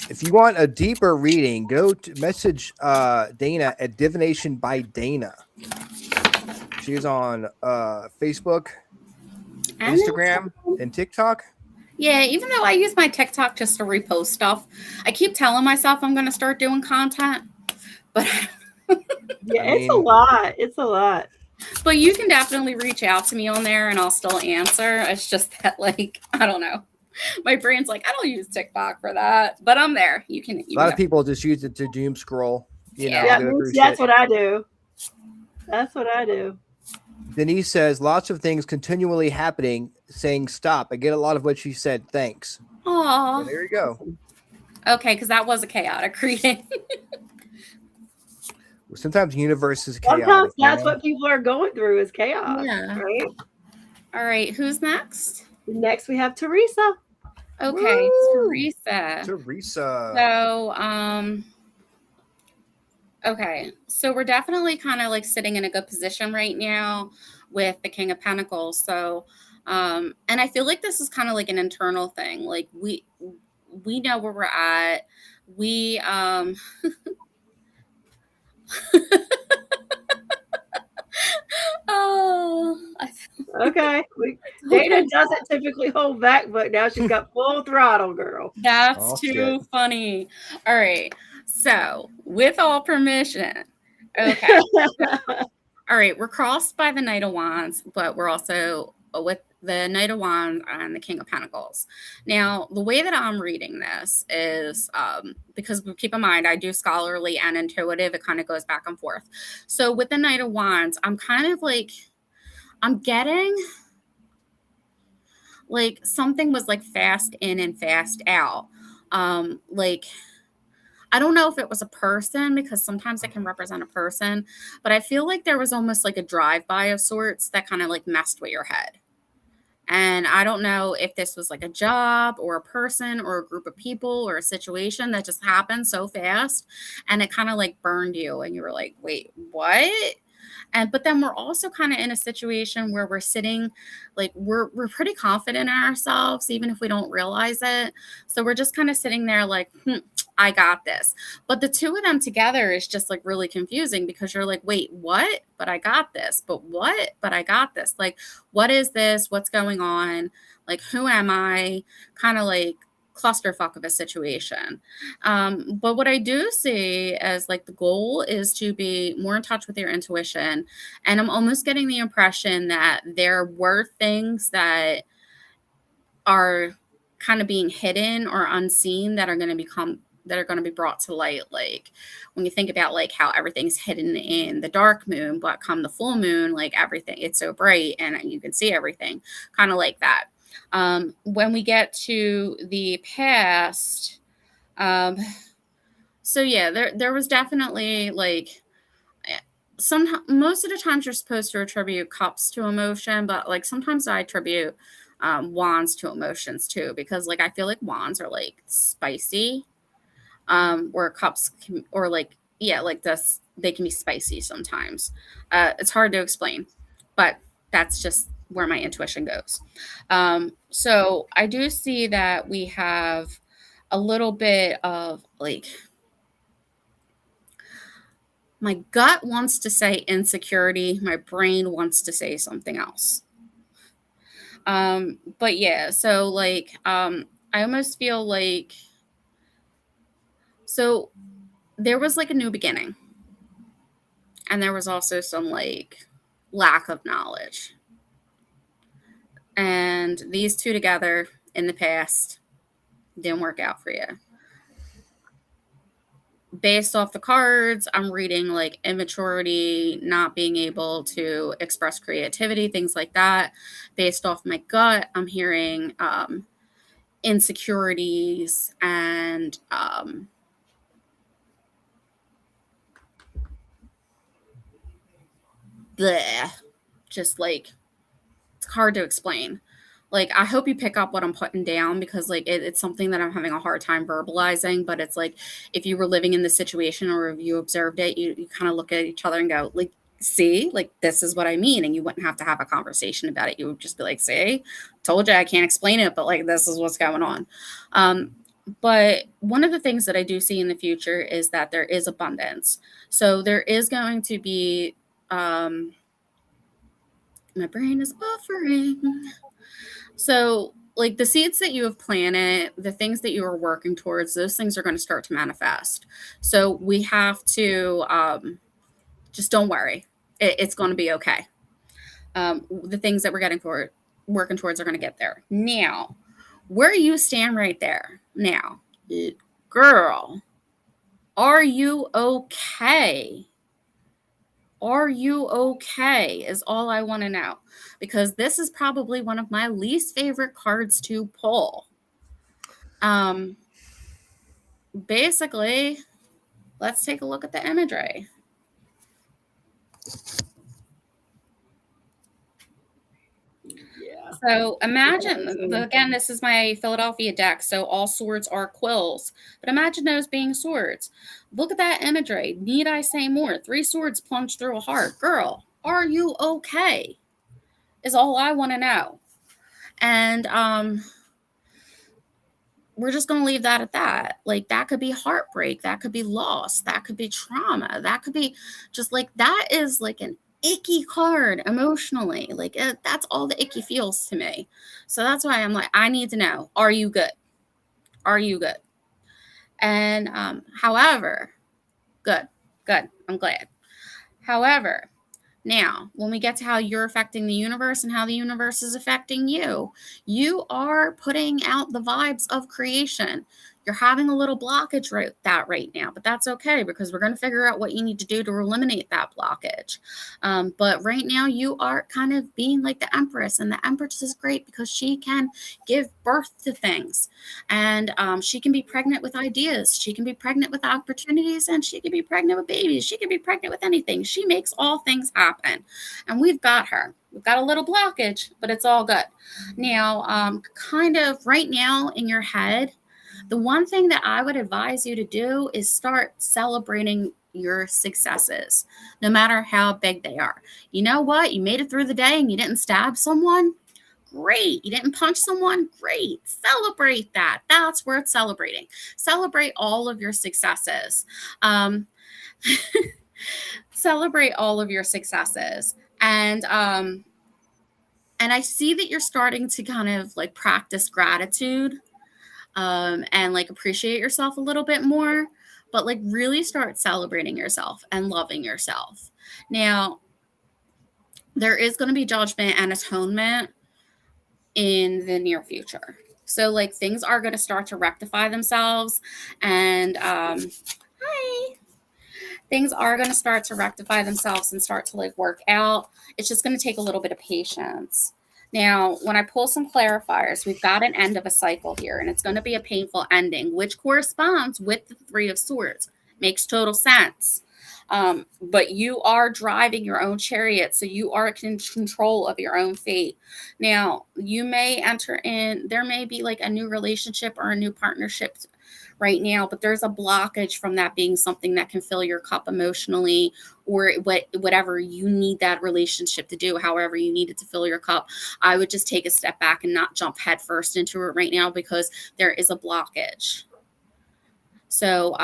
If you want a deeper reading, go to message Dana at Divination by Dana. She's on Facebook, Instagram, and TikTok. Yeah, even though I use my TikTok just to repost stuff, I keep telling myself I'm going to start doing content. But yeah, it's a lot. It's a lot. But you can definitely reach out to me on there and I'll still answer. It's just that, like, I don't know. My brain's like, I don't use TikTok for that, but I'm there. You can. A lot of people just use it to doom scroll. You know, Yeah, go through that's shit. what I do. That's what I do. Denise says lots of things continually happening, saying stop. I get a lot of what she said. Thanks. Aw. So there you go. Okay, because that was a chaotic reading. Sometimes the universe is chaotic. Sometimes that's what people are going through is chaos. Yeah. Right. All right, who's next? Next, we have Teresa. Okay, Woo! Teresa. Teresa. So, okay, so we're definitely kind of like sitting in a good position right now with the King of Pentacles. So, and I feel like this is kind of like an internal thing. Like we know where we're at. We oh, Okay. Dana doesn't typically hold back, but now she's got full throttle, girl. That's Oh, too shit. funny. All right. So, with all permission. Okay. All right. We're crossed by the Knight of Wands, but we're also with the Knight of Wands and the King of Pentacles. Now, the way that I'm reading this is because keep in mind, I do scholarly and intuitive. It kind of goes back and forth. So, with the Knight of Wands, I'm kind of like, I'm getting like something was like fast in and fast out. Like I don't know if it was a person because sometimes it can represent a person, but I feel like there was almost like a drive-by of sorts that kind of like messed with your head. And I don't know if this was like a job or a person or a group of people or a situation that just happened so fast and it kind of like burned you and you were like, wait, what? But then we're also kind of in a situation where we're sitting like we're pretty confident in ourselves even if we don't realize it. So we're just kind of sitting there like I got this. But the two of them together is just like really confusing because you're like, wait, what? But I got this. But what? But I got this. Like, what is this? What's going on? Like, who am I? Kind of like clusterfuck of a situation. But what I do see as like the goal is to be more in touch with your intuition. And I'm almost getting the impression that there were things that are kind of being hidden or unseen that are going to be brought to light. Like when you think about like how everything's hidden in the dark moon, but come the full moon, like everything, it's so bright and you can see everything kind of like that. When we get to the past, so yeah, there was definitely like most of the times you're supposed to attribute cups to emotion, but like sometimes I attribute wands to emotions too, because like I feel like wands are like spicy, or cups can, or like yeah, like this they can be spicy sometimes. It's hard to explain, but that's just where my intuition goes. So I do see that we have a little bit of like my gut wants to say insecurity, my brain wants to say something else. But yeah, so like I almost feel like so there was like a new beginning. And there was also some like lack of knowledge. And these two together in the past didn't work out for you. Based off the cards, I'm reading like immaturity, not being able to express creativity, things like that. Based off my gut, I'm hearing insecurities and bleh, just like it's hard to explain. Like I hope you pick up what I'm putting down because like it's something that I'm having a hard time verbalizing, but it's like if you were living in the situation or if you observed it, you kind of look at each other and go like, see, like this is what I mean. And you wouldn't have to have a conversation about it. You would just be like, see, told you I can't explain it, but like this is what's going on. But one of the things that I do see in the future is that there is abundance. So there is going to be my brain is buffering. So, like the seeds that you have planted, the things that you are working towards, those things are going to start to manifest. So, we have to just don't worry. It's going to be okay. The things that we're working towards are going to get there. Now, where you stand right there now, girl, are you okay? Are you okay? Is all I want to know. Because this is probably one of my least favorite cards to pull. Basically, let's take a look at the imagery. Yeah. So imagine, again, this is my Philadelphia deck, so all swords are quills, but imagine those being swords. Look at that imagery. Need I say more? 3 swords plunge through a heart. Girl, are you okay? Is all I want to know. And we're just going to leave that at that. Like, that could be heartbreak. That could be loss. That could be trauma. That could be just like, that is like an icky card emotionally. Like, that's all the icky feels to me. So that's why I'm like, I need to know, are you good? Are you good? And however, good. I'm glad. However, now, when we get to how you're affecting the universe and how the universe is affecting you, you are putting out the vibes of creation. You're having a little blockage right now, but that's okay because we're going to figure out what you need to do to eliminate that blockage. But right now, you are kind of being like the Empress, and the Empress is great because she can give birth to things, and she can be pregnant with ideas. She can be pregnant with opportunities, and she can be pregnant with babies. She can be pregnant with anything. She makes all things happen, and we've got her. We've got a little blockage, but it's all good. Now, kind of right now in your head, the one thing that I would advise you to do is start celebrating your successes, no matter how big they are. You know what? You made it through the day and you didn't stab someone. Great. You didn't punch someone. Great. Celebrate that. That's worth celebrating. Celebrate all of your successes. Celebrate all of your successes. And I see that you're starting to kind of like practice gratitude. And like appreciate yourself a little bit more, but like really start celebrating yourself and loving yourself. Now, there is going to be judgment and atonement in the near future. So like things are going to start to rectify themselves, and things are going to start to rectify themselves and start to like work out. It's just going to take a little bit of patience. Now, when I pull some clarifiers, we've got an end of a cycle here, and it's going to be a painful ending, which corresponds with the 3 of Swords. Makes total sense. But you are driving your own chariot, so you are in control of your own fate. Now, you may enter in, there may be like a new relationship or a new partnership right now, but there's a blockage from that being something that can fill your cup emotionally, or whatever you need that relationship to do, however you need it to fill your cup. I would just take a step back and not jump headfirst into it right now because there is a blockage. So,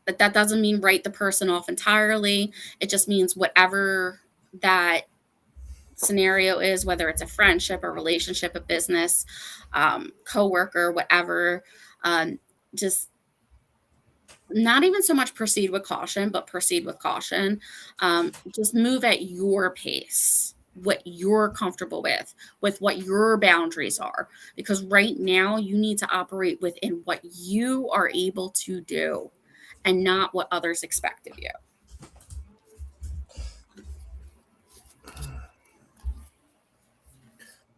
but that doesn't mean write the person off entirely. It just means whatever that scenario is, whether it's a friendship, a relationship, a business, coworker, whatever, just not even so much proceed with caution, but proceed with caution. Just move at your pace, what you're comfortable with what your boundaries are. Because right now you need to operate within what you are able to do and not what others expect of you.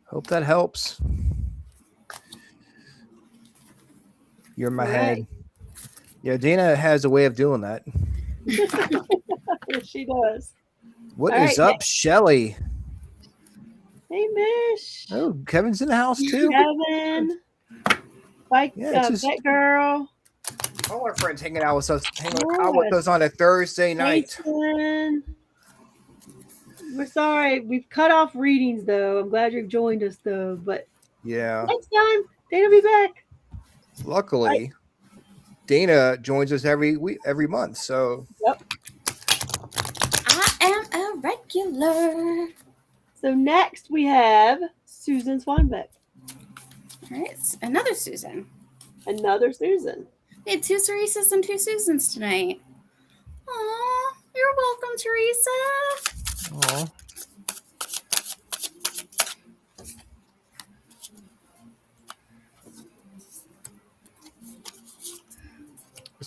Hope that helps. You're in my head. Yeah, Dana has a way of doing that. Yes, she does. What is up, Shelly? Hey, Mish. Oh, Kevin's in the house too. Kevin. Bike, Vet Girl. All our friends hanging out with us, out with us on a Thursday night. Jason. We're sorry. We've cut off readings, though. I'm glad you've joined us, though. But yeah, next time, Dana will be back. Luckily, Dana joins us every month. So yep. I am a regular. So next we have Susan Swanbeck. All right, another Susan. Another Susan. We had 2 Teresas and 2 Susans tonight. Aw, you're welcome, Teresa. Aw.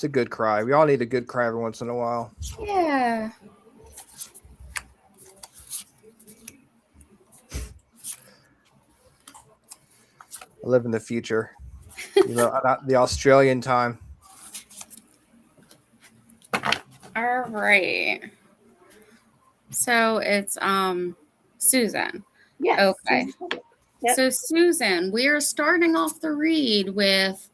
It's a good cry. We all need a good cry every once in a while. Yeah. I live in the future. Not the Australian time. All right. So it's Susan. Yes. Okay. Yep. So Susan, we are starting off the read with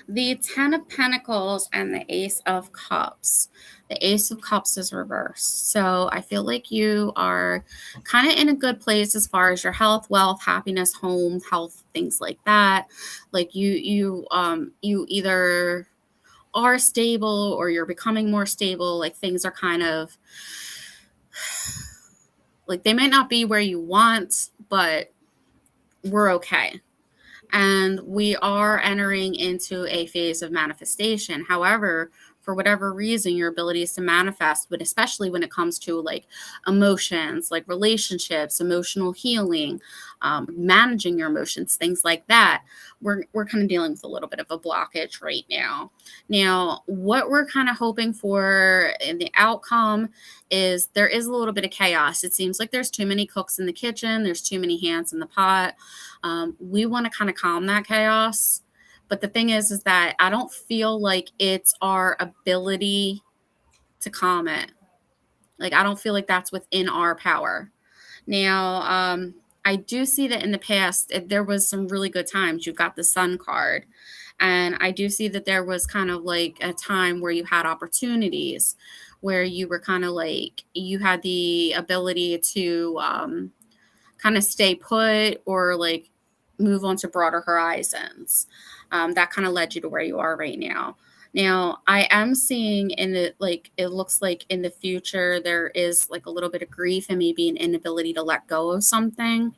the 10 of Pentacles and the Ace of Cups. The Ace of Cups is reversed. So I feel like you are kind of in a good place as far as your health, wealth, happiness, home, health, things like that. Like you either are stable or you're becoming more stable. Like things are kind of like they might not be where you want, but we're okay. And we are entering into a phase of manifestation. However, for whatever reason, your abilities to manifest, but especially when it comes to like emotions, like relationships, emotional healing, managing your emotions, things like that, we're kind of dealing with a little bit of a blockage right now. Now, what we're kind of hoping for in the outcome is there is a little bit of chaos. It seems like there's too many cooks in the kitchen. There's too many hands in the pot. We want to kind of calm that chaos. But the thing is that I don't feel like it's our ability to calm it. Like, I don't feel like that's within our power. Now, I do see that in the past, there was some really good times. You've got the Sun card. And I do see that there was kind of like a time where you had opportunities, where you were kind of like, you had the ability to kind of stay put or like move on to broader horizons. That kind of led you to where you are right now. Now, I am seeing in the, like, it looks like in the future, there is like a little bit of grief and maybe an inability to let go of something.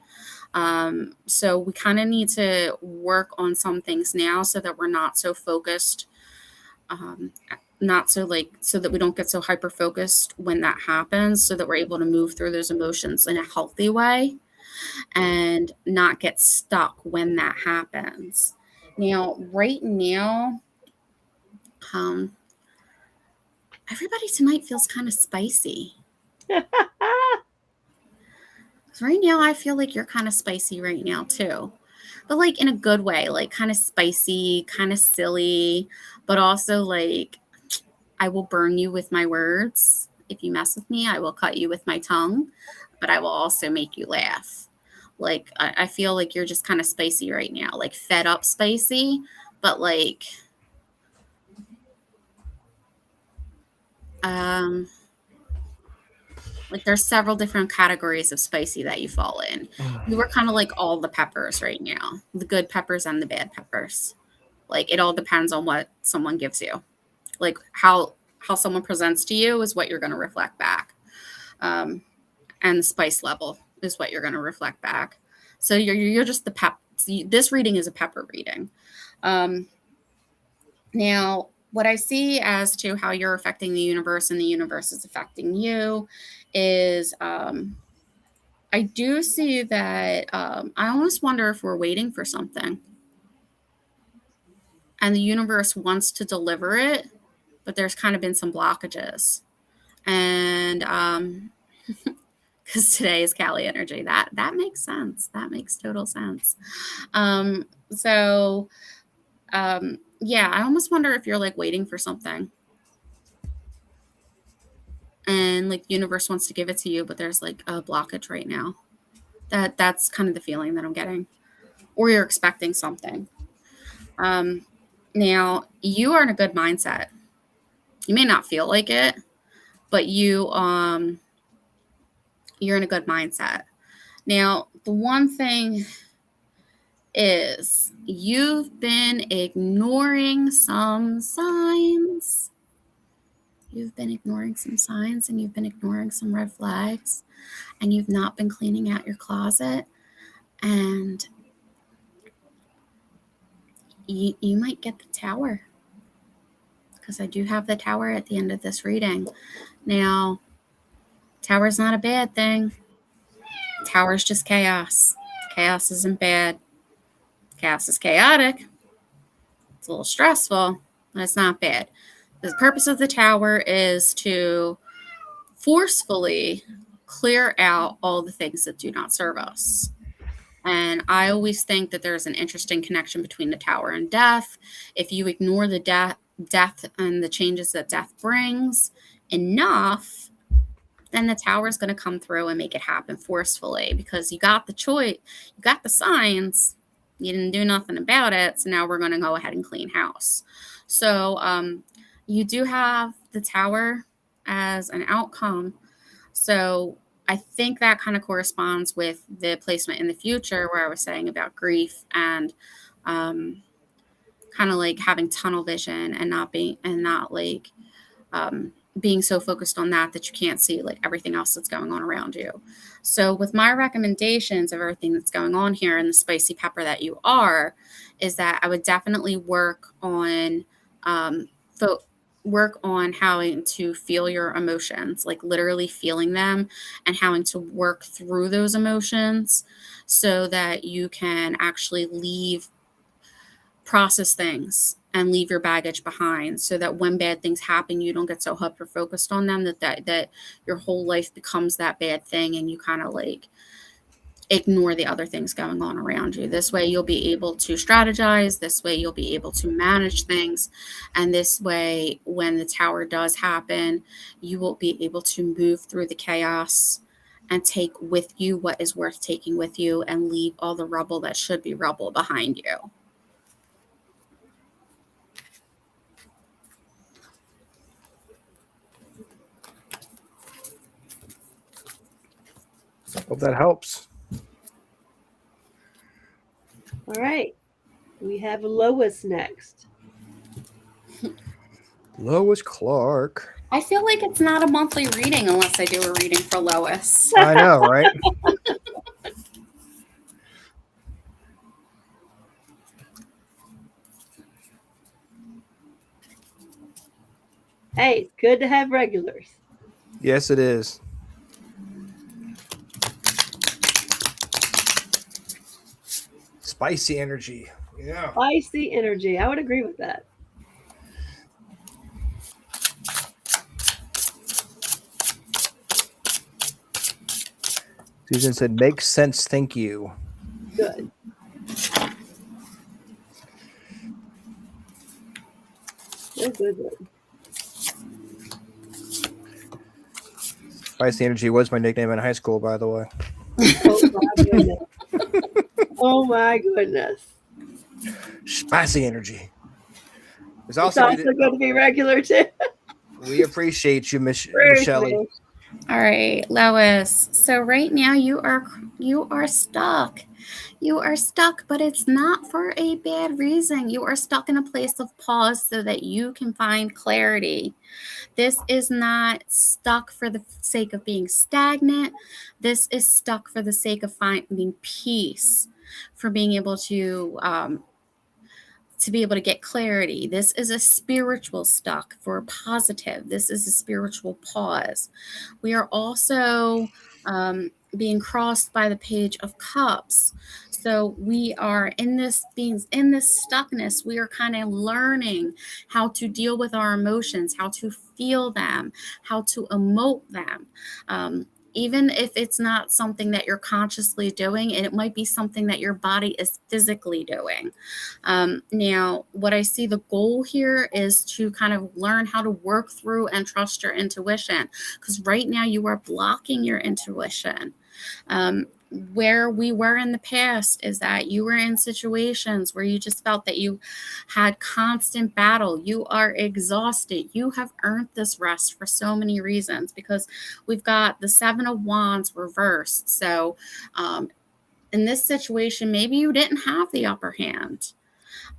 So we kind of need to work on some things now so that we're not so focused, not so like, so that we don't get so hyper focused when that happens, so that we're able to move through those emotions in a healthy way and not get stuck when that happens. Now, right now, everybody tonight feels kind of spicy. Right now, I feel like you're kind of spicy right now too, but like in a good way, like kind of spicy, kind of silly, but also like I will burn you with my words. If you mess with me, I will cut you with my tongue, but I will also make you laugh. Like, I feel like you're just kind of spicy right now, like fed up spicy, but like, like there's several different categories of spicy that you fall in. You were kind of like all the peppers right now, the good peppers and the bad peppers. Like it all depends on what someone gives you. Like how someone presents to you is what you're going to reflect back. And the spice level is what you're going to reflect back. So you're just the pep. This reading is a pepper reading. Now, what I see as to how you're affecting the universe and the universe is affecting you is I do see that I almost wonder if we're waiting for something. And the universe wants to deliver it, but there's kind of been some blockages. And because today is Cali energy, that makes sense. That makes total sense. Yeah, I almost wonder if you're like waiting for something. And like the universe wants to give it to you, but there's like a blockage right now. That's kind of the feeling that I'm getting. Or you're expecting something. Now, you are in a good mindset. You may not feel like it, but you're in a good mindset. Now, the one thing is you've been ignoring some signs. You've been ignoring some signs and you've been ignoring some red flags and you've not been cleaning out your closet. And you might get the Tower, because I do have the Tower at the end of this reading. Now, Tower's not a bad thing. Tower's just chaos. Chaos isn't bad. Chaos is chaotic. It's a little stressful, but it's not bad. the purpose of the tower is to forcefully clear out all the things that do not serve us. And I always think that there's an interesting connection between the tower and death. If you ignore the death and the changes that death brings enough, then the tower is going to come through and make it happen forcefully, because you got the choice, you got the signs, you didn't do nothing about it. So now we're going to go ahead and clean house. So you do have the tower as an outcome. So I think that kind of corresponds with the placement in the future where I was saying about grief and kind of like having tunnel vision and not like being so focused on that you can't see like everything else that's going on around you. So with my recommendations of everything that's going on here and the spicy pepper that you are, is that I would definitely work on having to feel your emotions, like literally feeling them and having to work through those emotions so that you can actually process things and leave your baggage behind, so that when bad things happen, you don't get so hyper focused on them that your whole life becomes that bad thing and you kind of like ignore the other things going on around you. This way you'll be able to strategize. This way you'll be able to manage things. And this way, when the tower does happen, you will be able to move through the chaos and take with you what is worth taking with you and leave all the rubble that should be rubble behind you. Hope that helps. All right. We have Lois next. Lois Clark. I feel like it's not a monthly reading unless I do a reading for Lois. I know, right? Hey, it's good to have regulars. Yes, it is. Spicy energy. Yeah. Spicy energy. I would agree with that. Susan said, makes sense. Thank you. Good. Good. Spicy energy was my nickname in high school, by the way. Oh my goodness. Oh my goodness. Spicy energy. It's also good to be regular too. We appreciate you, Michelle. All right, Lois. So right now you are stuck. You are stuck, but it's not for a bad reason. You are stuck in a place of pause so that you can find clarity. This is not stuck for the sake of being stagnant. This is stuck for the sake of finding peace, for being able to be able to get clarity. This is a spiritual stuck for positive. This is a spiritual pause. We are also being crossed by the Page of Cups. So we are in this stuckness. We are kind of learning how to deal with our emotions, how to feel them, how to emote them. Even if it's not something that you're consciously doing, and it might be something that your body is physically doing. Now, what I see the goal here is to kind of learn how to work through and trust your intuition, because right now you are blocking your intuition. Where we were in the past is that you were in situations where you just felt that you had constant battle. You are exhausted. You have earned this rest for so many reasons, because we've got the Seven of Wands reversed. So in this situation, maybe you didn't have the upper hand,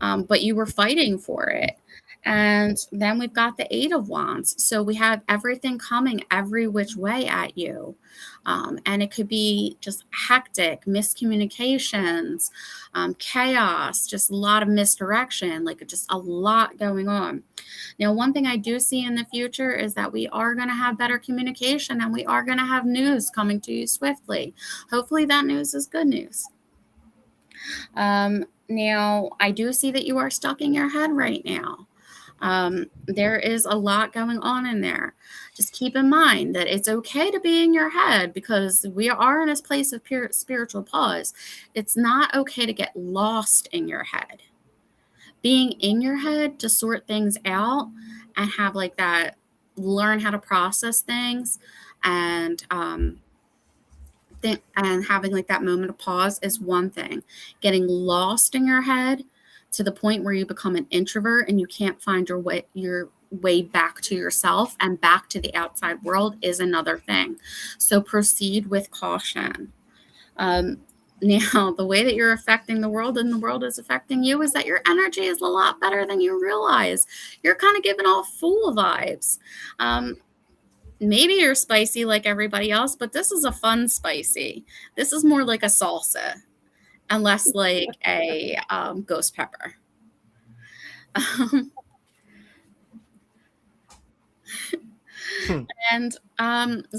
but you were fighting for it. And then we've got the Eight of Wands. So we have everything coming every which way at you. And it could be just hectic, miscommunications, chaos, just a lot of misdirection, like just a lot going on. Now, one thing I do see in the future is that we are going to have better communication, and we are going to have news coming to you swiftly. Hopefully that news is good news. Now, I do see that you are stuck in your head right now. There is a lot going on in there. Just keep in mind that it's okay to be in your head because we are in this place of pure spiritual pause. It's not okay to get lost in your head. Being in your head to sort things out and have like that, learn how to process things and and having like that moment of pause is one thing. Getting lost in your head to the point where you become an introvert and you can't find your way back to yourself and back to the outside world is another thing. So proceed with caution. Now, the way that you're affecting the world and the world is affecting you is that your energy is a lot better than you realize. You're kind of giving off fool vibes. Maybe you're spicy like everybody else, but this is a fun spicy. This is more like a salsa and less like a ghost pepper. And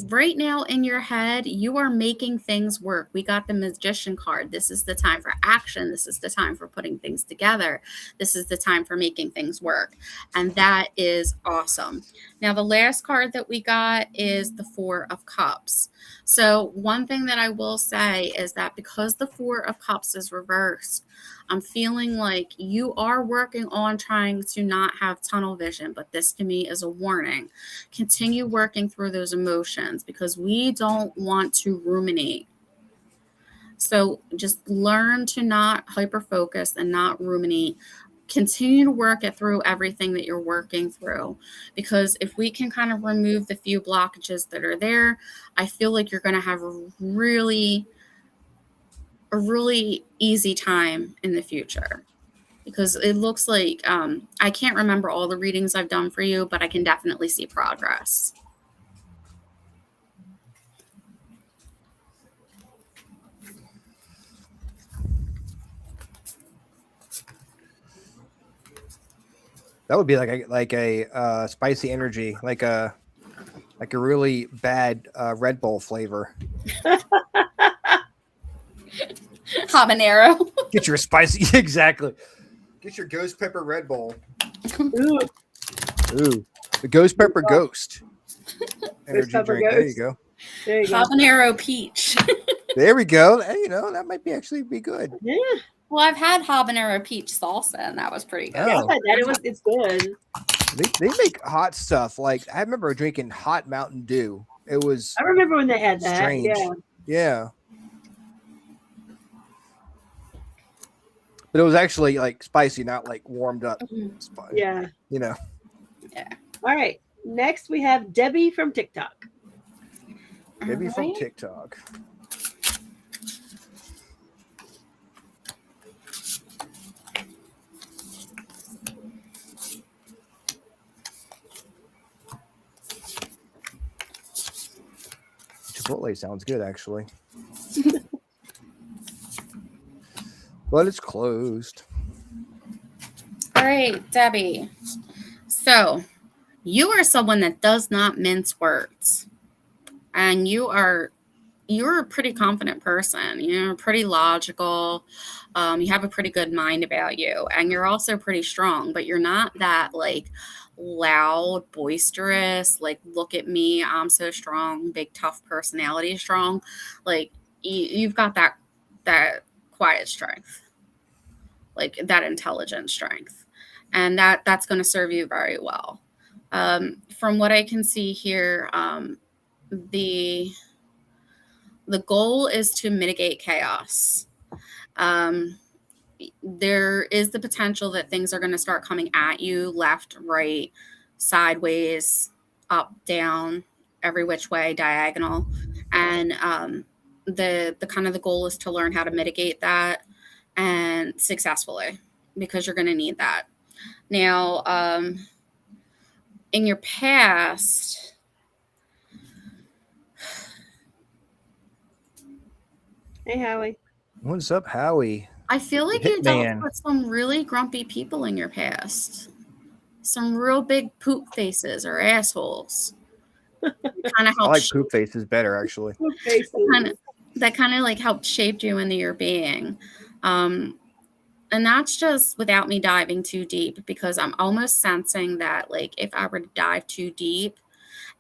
right now in your head, you are making things work. We got the magician card. This is the time for action. This is the time for putting things together. This is the time for making things work. And that is awesome. Now, the last card that we got is the Four of Cups. So one thing that I will say is that because the Four of Cups is reversed, I'm feeling like you are working on trying to not have tunnel vision, but this to me is a warning. Continue working through those emotions because we don't want to ruminate. So just learn to not hyper focus and not ruminate. Continue to work it through everything that you're working through, because if we can kind of remove the few blockages that are there, I feel like you're going to have a really easy time in the future, because it looks like I can't remember all the readings I've done for you, but I can definitely see progress. That would be like a spicy energy, like a really bad Red Bull flavor. Habanero. Get your spicy exactly. Get your ghost pepper Red Bull. Ooh. Ooh, the ghost pepper ghost energy pepper drink. There you ghost. go. There you go. Habanero peach. There we go. Hey, that might be actually be good. Yeah. Well, I've had habanero peach salsa, and that was pretty good. Yeah, I've had that. It's good. They make hot stuff. Like I remember drinking hot Mountain Dew. It was. I remember when they had that. strange. Yeah. But it was actually like spicy, not like warmed up. Yeah. Yeah. All right. Next, we have Debbie from TikTok. Maybe from TikTok. Chipotle sounds good, actually. But it's closed. All right, Debbie. So you are someone that does not mince words, and you're a pretty confident person. You're pretty logical. You have a pretty good mind about you, and you're also pretty strong, but you're not that like loud, boisterous, like look at me, I'm so strong, big tough personality strong. Like you've got that quiet strength, like that intelligent strength, and that's going to serve you very well. From what I can see here, the goal is to mitigate chaos. There is the potential that things are going to start coming at you left, right, sideways, up, down, every which way, diagonal. And the kind of the goal is to learn how to mitigate that and successfully, because you're going to need that. Now, in your past, Hey, Howie. What's up, Howie? I feel like you dealt with some really grumpy people in your past. Some real big poop faces or assholes. Kind of I like poop faces better, actually. Poop faces. That kind of like helped shape you into your being. And that's just without me diving too deep, because I'm almost sensing that, like, if I were to dive too deep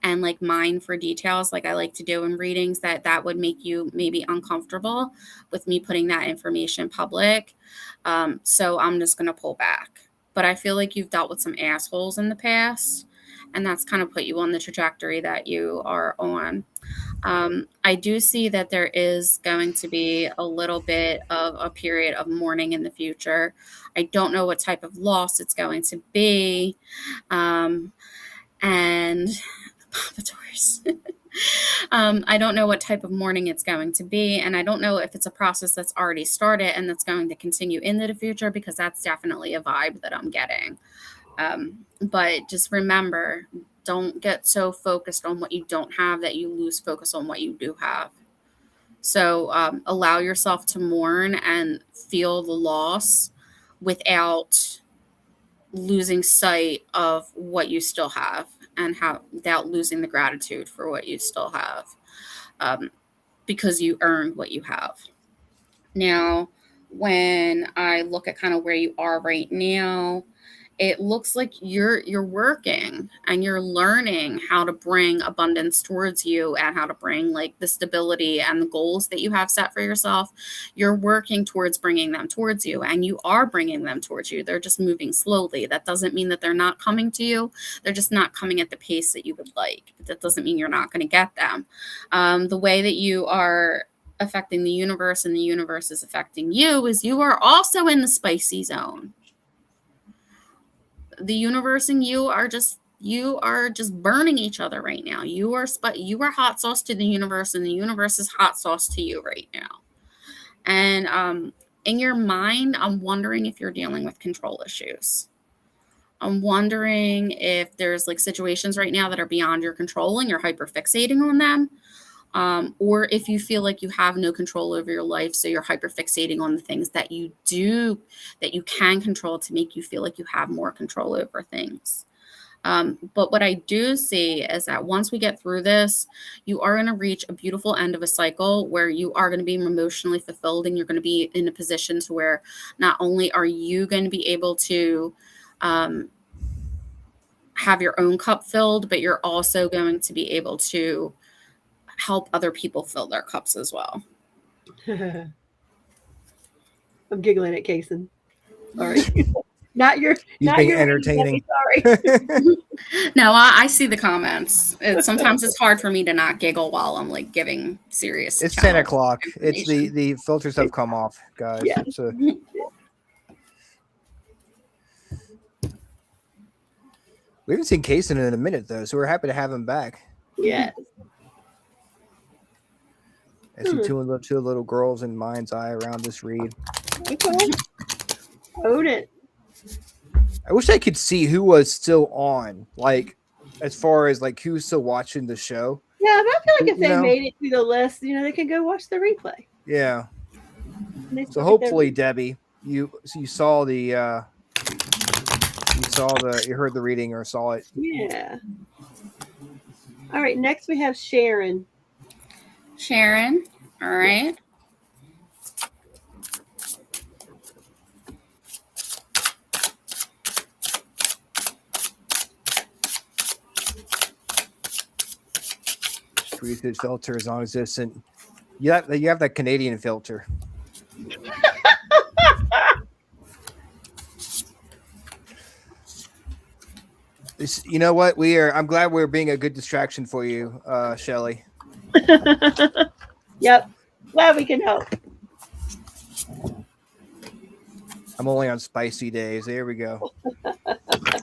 and like mine for details like I like to do in readings, that would make you maybe uncomfortable with me putting that information public. So I'm just going to pull back. But I feel like you've dealt with some assholes in the past, and that's kind of put you on the trajectory that you are on. I do see that there is going to be a little bit of a period of mourning in the future. I don't know what type of loss it's going to be. And Pompadours. I don't know what type of mourning it's going to be, and I don't know if it's a process that's already started and that's going to continue into the future, because that's definitely a vibe that I'm getting. But just remember, don't get so focused on what you don't have that you lose focus on what you do have. So allow yourself to mourn and feel the loss without losing sight of what you still have, and how without losing the gratitude for what you still have, because you earned what you have. Now, when I look at kind of where you are right now, it looks like you're working and you're learning how to bring abundance towards you, and how to bring like the stability and the goals that you have set for yourself. You're working towards bringing them towards you, and you are bringing them towards you. They're just moving slowly. That doesn't mean that they're not coming to you. They're just not coming at the pace that you would like. But that doesn't mean you're not going to get them. The way that you are affecting the universe and the universe is affecting you is you are also in the spicy zone. The universe and you are just burning each other right now. You are hot sauce to the universe, and the universe is hot sauce to you right now. And in your mind, I'm wondering if you're dealing with control issues. I'm wondering if there's like situations right now that are beyond your control and you're hyper fixating on them. Or if you feel like you have no control over your life, so you're hyper fixating on the things that you do, that you can control, to make you feel like you have more control over things. But what I do see is that once we get through this, you are going to reach a beautiful end of a cycle where you are going to be emotionally fulfilled, and you're going to be in a position to where not only are you going to be able to have your own cup filled, but you're also going to be able to help other people fill their cups as well. I'm giggling at Kason. Sorry. Not your. He's not being your entertaining. Sorry. No, I see the comments. Sometimes it's hard for me to not giggle while I'm like giving serious. It's 10 o'clock. It's the filters have come off, guys. Yeah. So. We haven't seen Kason in a minute though, so we're happy to have him back. Yeah. I see two little girls in mind's eye around this read. Okay. Own it. I wish I could see who was still on, like as far as like who's still watching the show. Yeah, but I feel like if they You know? made it through the list, they can go watch the replay. Yeah. And they So still get hopefully, Debbie, you saw the you heard the reading or saw it. Yeah. All right. Next we have Sharon. Sharon, all right. Research filter is non-existent. You have that Canadian filter. You know what? I'm glad we're being a good distraction for you, Shelly. Yep. Glad we can help. I'm only on spicy days. There we go.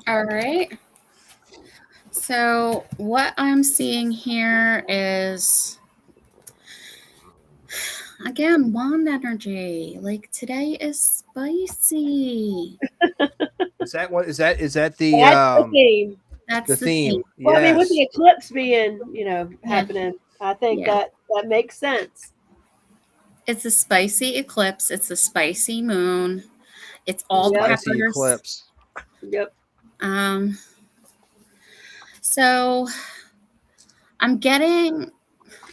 All right. So what I'm seeing here is, again, wand energy. Like today is spicy. Is that what? Is that the That's the theme. That's the theme? Well, I mean, with Yes. the eclipse being, happening, I think Yeah. that makes sense. It's a spicy eclipse. It's a spicy moon. It's all Spicy peppers. eclipse. Yep. So I'm getting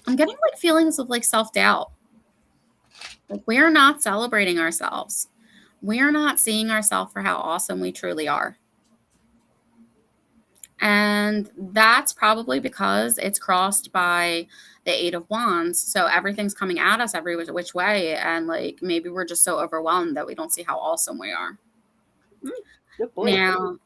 like feelings of like self-doubt. Like we're not celebrating ourselves. we are not seeing ourselves for how awesome we truly are. And that's probably because it's crossed by the Eight of Wands. So everything's coming at us every which way. And like maybe we're just so overwhelmed that we don't see how awesome we are. Good point. Now,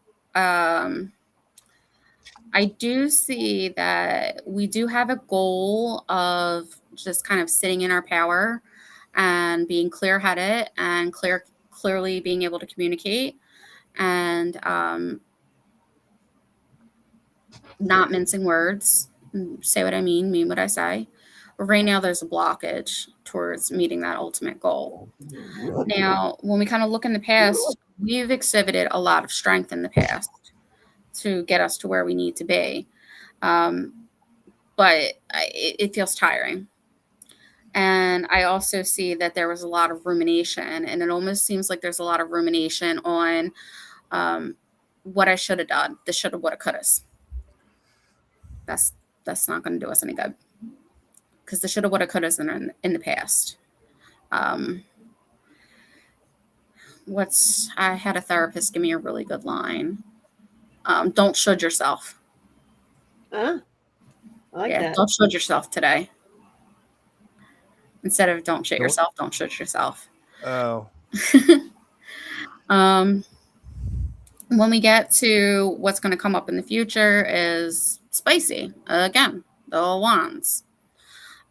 I do see that we do have a goal of just kind of sitting in our power and being clear-headed and clearly being able to communicate and not mincing words. Say what I mean what I say. But right now there's a blockage towards meeting that ultimate goal. Now, when we kind of look in the past, we've exhibited a lot of strength in the past to get us to where we need to be. But it feels tiring. And I also see that there was a lot of rumination, and it almost seems like there's a lot of rumination on what I should have done, the shoulda, woulda, couldas. That's not going to do us any good, because the shoulda, woulda, couldas in the past. I had a therapist give me a really good line. Don't should yourself. I like that. Don't should yourself today. Instead of don't shit yourself, don't should yourself. Oh. When we get to what's going to come up in the future is spicy. Again, the wands.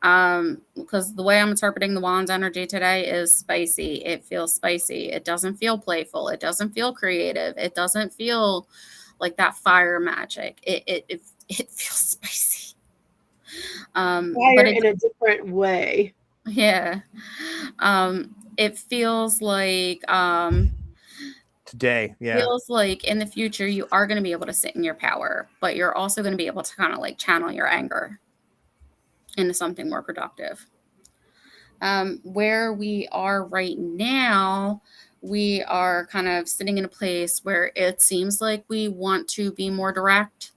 Because the way I'm interpreting the wands energy today is spicy. It feels spicy. It doesn't feel playful. It doesn't feel creative. It doesn't feel like that fire magic. It feels spicy. Fire in a different way. Yeah. It feels like today, yeah. Feels like in the future you are going to be able to sit in your power, but you're also going to be able to kind of like channel your anger into something more productive. Where we are right now, we are kind of sitting in a place where it seems like we want to be more direct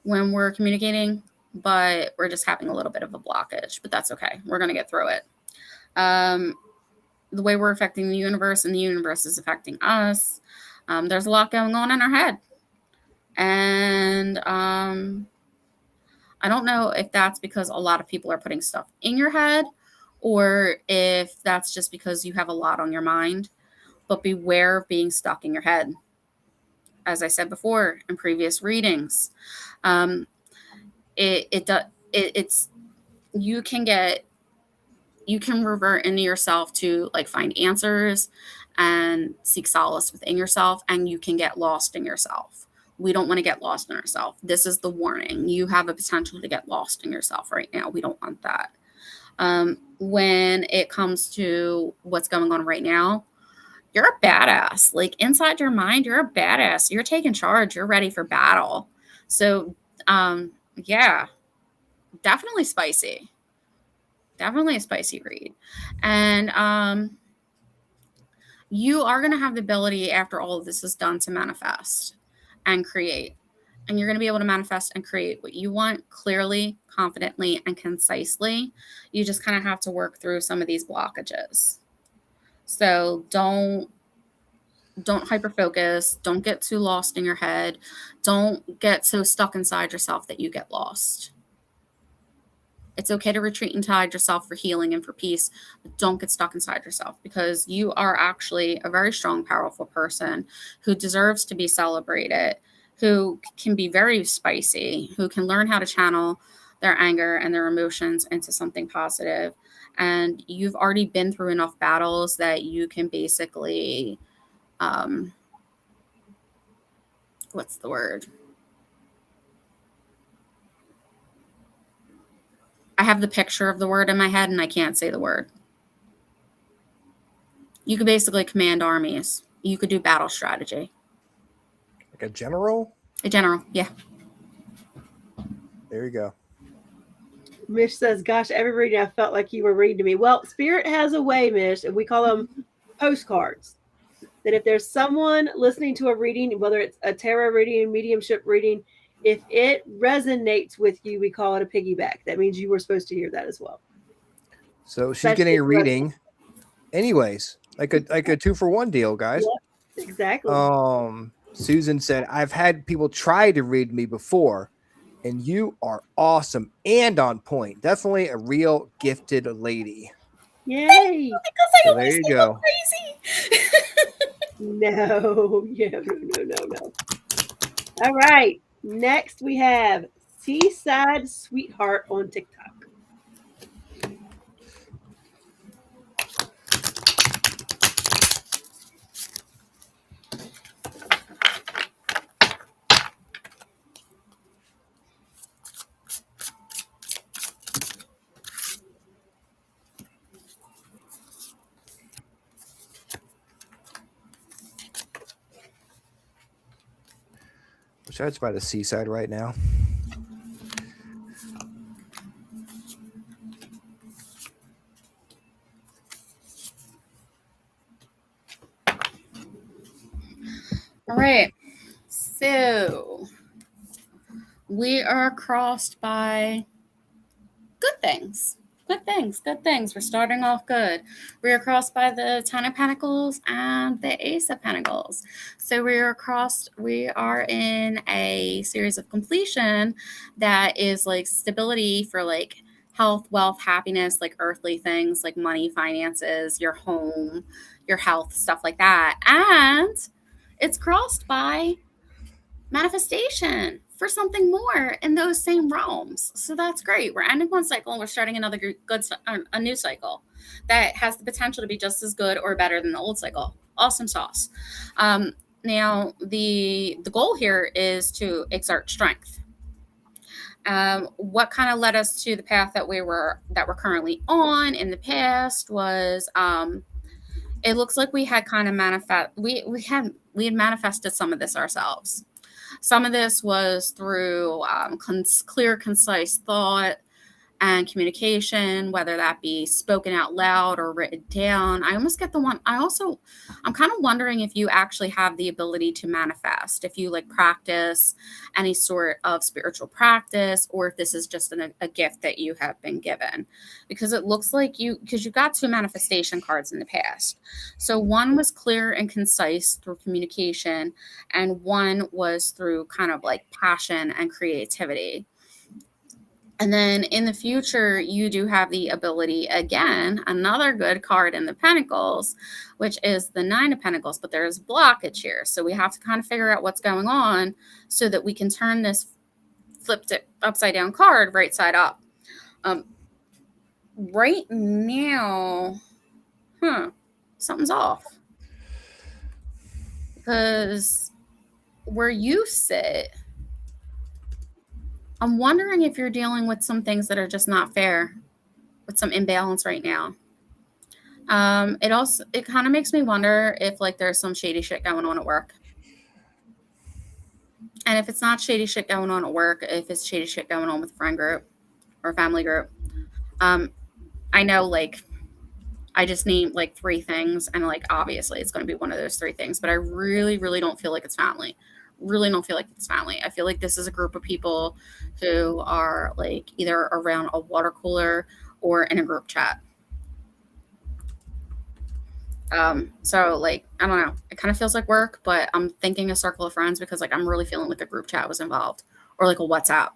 when we're communicating, but we're just having a little bit of a blockage, but that's okay. We're going to get through it. The way we're affecting the universe and the universe is affecting us. There's a lot going on in our head. And I don't know if that's because a lot of people are putting stuff in your head or if that's just because you have a lot on your mind. But beware of being stuck in your head. As I said before in previous readings, you can revert into yourself to like find answers and seek solace within yourself, and you can get lost in yourself. We don't want to get lost in ourselves. This is the warning. You have a potential to get lost in yourself right now. We don't want that. When it comes to what's going on right now, you're a badass. Like inside your mind, you're a badass. You're taking charge. You're ready for battle. So, yeah, definitely spicy. Definitely a spicy read. And you are going to have the ability after all of this is done to manifest and create. And you're going to be able to manifest and create what you want clearly, confidently, and concisely. You just kind of have to work through some of these blockages. So don't hyper focus. Don't get too lost in your head. Don't get so stuck inside yourself that you get lost. It's okay to retreat inside yourself for healing and for peace, but don't get stuck inside yourself, because you are actually a very strong, powerful person who deserves to be celebrated, who can be very spicy, who can learn how to channel their anger and their emotions into something positive. And you've already been through enough battles that you can basically, what's the word? I have the picture of the word in my head and I can't say the word. You could basically command armies. You could do battle strategy. Like a general? A general, yeah. There you go. Mish says, gosh, every reading I felt like you were reading to me. Well, Spirit has a way, Mish, and we call them postcards. That if there's someone listening to a reading, whether it's a tarot reading, mediumship reading, if it resonates with you, we call it a piggyback. That means you were supposed to hear that as well. So she's getting a reading anyways. like a 2-for-1 deal, guys. Yep, exactly. Susan said, I've had people try to read me before, and you are awesome and on point. Definitely a real gifted lady. Yay! Because I So there always you think go. I'm crazy. No, yeah, no. All right. Next we have Seaside Sweetheart on TikTok. Wish I was by the seaside right now. All right. So we are crossed by good things. Good things. We're starting off good. We are crossed by the Ten of Pentacles and the Ace of Pentacles. So we are in a series of completion that is like stability for like health, wealth, happiness, like earthly things like money, finances, your home, your health, stuff like that. And it's crossed by manifestation for something more in those same realms. So that's great. We're ending one cycle and we're starting another a new cycle that has the potential to be just as good or better than the old cycle. Awesome sauce. Now the goal here is to exert strength. What kind of led us to the path that we're currently on in the past was it looks like we had kind of we had manifested some of this ourselves. Some of this was through clear, concise thought and communication, whether that be spoken out loud or written down. I almost get the one. I'm kind of wondering if you actually have the ability to manifest, if you like practice any sort of spiritual practice, or if this is just a gift that you have been given. Because it looks like because you got 2 manifestation cards in the past. So one was clear and concise through communication, and one was through kind of like passion and creativity. And then in the future, you do have the ability, again, another good card in the Pentacles, which is the 9 of Pentacles, but there's blockage here. So we have to kind of figure out what's going on so that we can turn this flipped upside down card right side up. Right now, something's off. Because where you sit, I'm wondering if you're dealing with some things that are just not fair, with some imbalance right now. It kind of makes me wonder if like there's some shady shit going on at work. And if it's not shady shit going on at work, if it's shady shit going on with a friend group or family group. I know like I just named like 3 things, and like obviously it's going to be one of those 3 things, but I really, really don't feel like it's family. Really don't feel like it's family. I feel like this is a group of people who are like either around a water cooler or in a group chat. So like I don't know, it kind of feels like work, but I'm thinking a circle of friends because like I'm really feeling like a group chat was involved, or like a WhatsApp,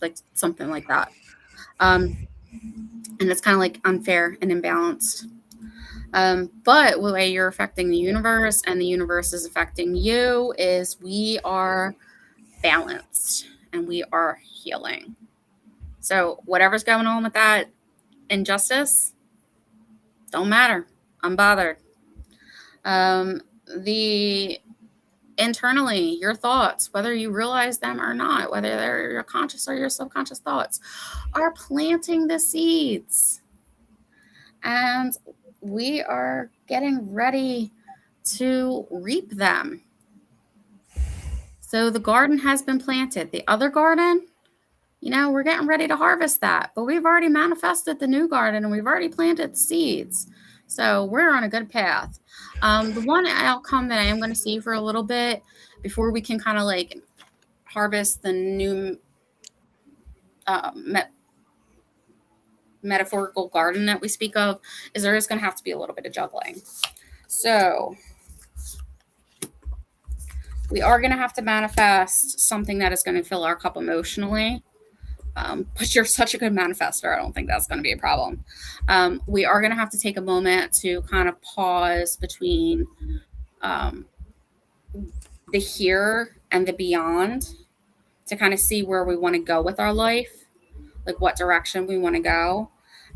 like something like that. And it's kind of like unfair and imbalanced. But the way you're affecting the universe and the universe is affecting you is we are balanced and we are healing. So whatever's going on with that injustice, don't matter. I'm bothered. The internally, your thoughts, whether you realize them or not, whether they're your conscious or your subconscious thoughts, are planting the seeds. And we are getting ready to reap them. So the garden has been planted. The other garden, we're getting ready to harvest that, but we've already manifested the new garden and we've already planted seeds. So we're on a good path. The one outcome that I am going to see for a little bit before we can kind of like harvest the new metaphorical garden that we speak of is there is going to have to be a little bit of juggling. So we are going to have to manifest something that is going to fill our cup emotionally. But you're such a good manifester. I don't think that's going to be a problem. We are going to have to take a moment to kind of pause between the here and the beyond to kind of see where we want to go with our life, like what direction we want to go.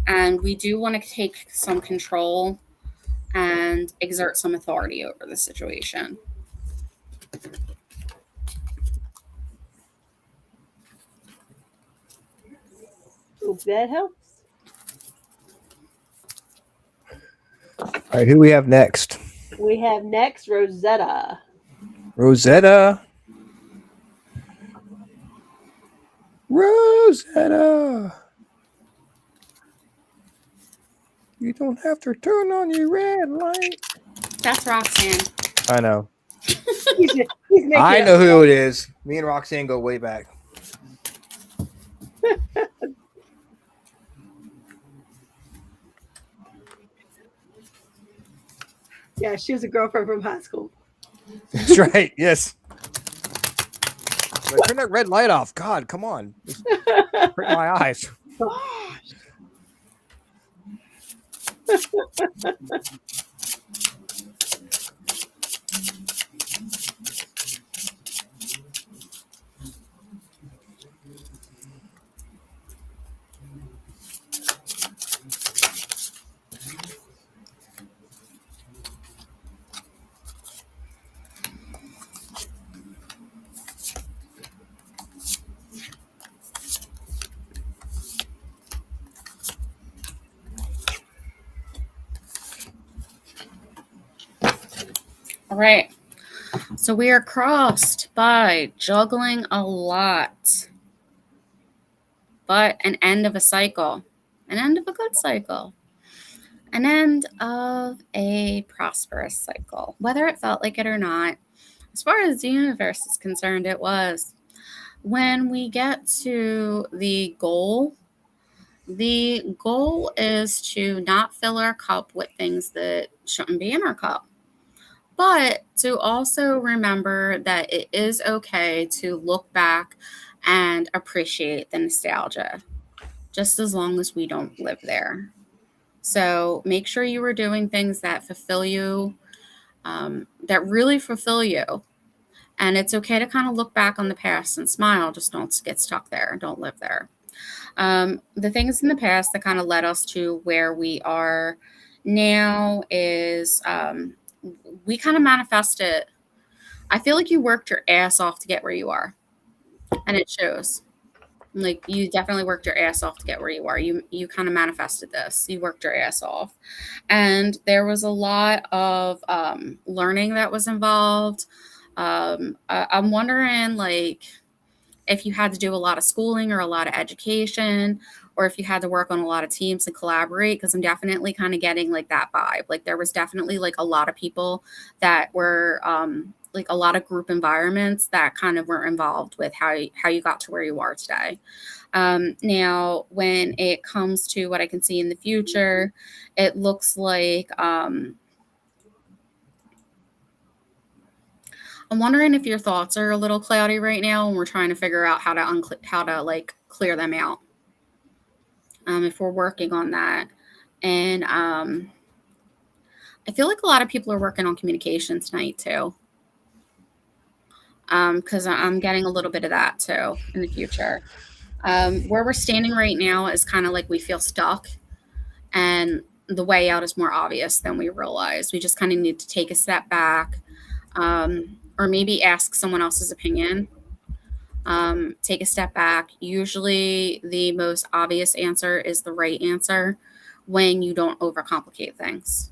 And we do want to take some control and exert some authority over the situation. Hope that helps. All right, who we have next? We have next Rosetta. Rosetta. Rosetta. You don't have to turn on your red light. That's Roxanne. I know. He's making I it know up. who it is. Me and Roxanne go way back. Yeah, she was a girlfriend from high school. That's right. Yes. Like, turn that red light off. God, come on. It's hurting my eyes. All right. So we are crossed by juggling a lot, but an end of a cycle, an end of a good cycle, an end of a prosperous cycle, whether it felt like it or not. As far as the universe is concerned, it was. When we get to the goal is to not fill our cup with things that shouldn't be in our cup. But to also remember that it is okay to look back and appreciate the nostalgia, just as long as we don't live there. So make sure you are doing things that fulfill you, that really fulfill you. And it's okay to kind of look back on the past and smile. Just don't get stuck there. Don't live there. The things in the past that kind of led us to where we are now is we kind of manifested. I feel like you worked your ass off to get where you are, and it shows. Like, you definitely worked your ass off to get where you are. You kind of manifested this. You worked your ass off, and there was a lot of learning that was involved. I'm wondering, like, if you had to do a lot of schooling or a lot of education, or if you had to work on a lot of teams and collaborate, because I'm definitely kind of getting like that vibe. Like, there was definitely like a lot of people that were like a lot of group environments that kind of were involved with how you got to where you are today. Now, when it comes to what I can see in the future, it looks like I'm wondering if your thoughts are a little cloudy right now, and we're trying to figure out how to like clear them out. If we're working on that, and I feel like a lot of people are working on communication tonight too, because I'm getting a little bit of that too in the future. Where we're standing right now is kind of like we feel stuck, and the way out is more obvious than we realize. We just kind of need to take a step back, or maybe ask someone else's opinion. Take a step back. Usually the most obvious answer is the right answer when you don't overcomplicate things.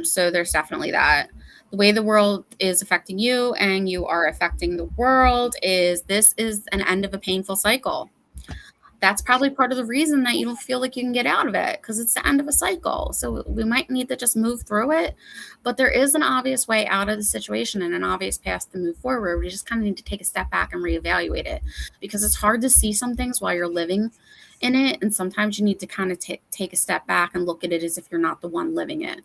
So there's definitely that. The way the world is affecting you and you are affecting the world is this is an end of a painful cycle. That's probably part of the reason that you don't feel like you can get out of it, because it's the end of a cycle. So we might need to just move through it, but there is an obvious way out of the situation and an obvious path to move forward. We just kind of need to take a step back and reevaluate it, because it's hard to see some things while you're living in it. And sometimes you need to kind of take a step back and look at it as if you're not the one living it.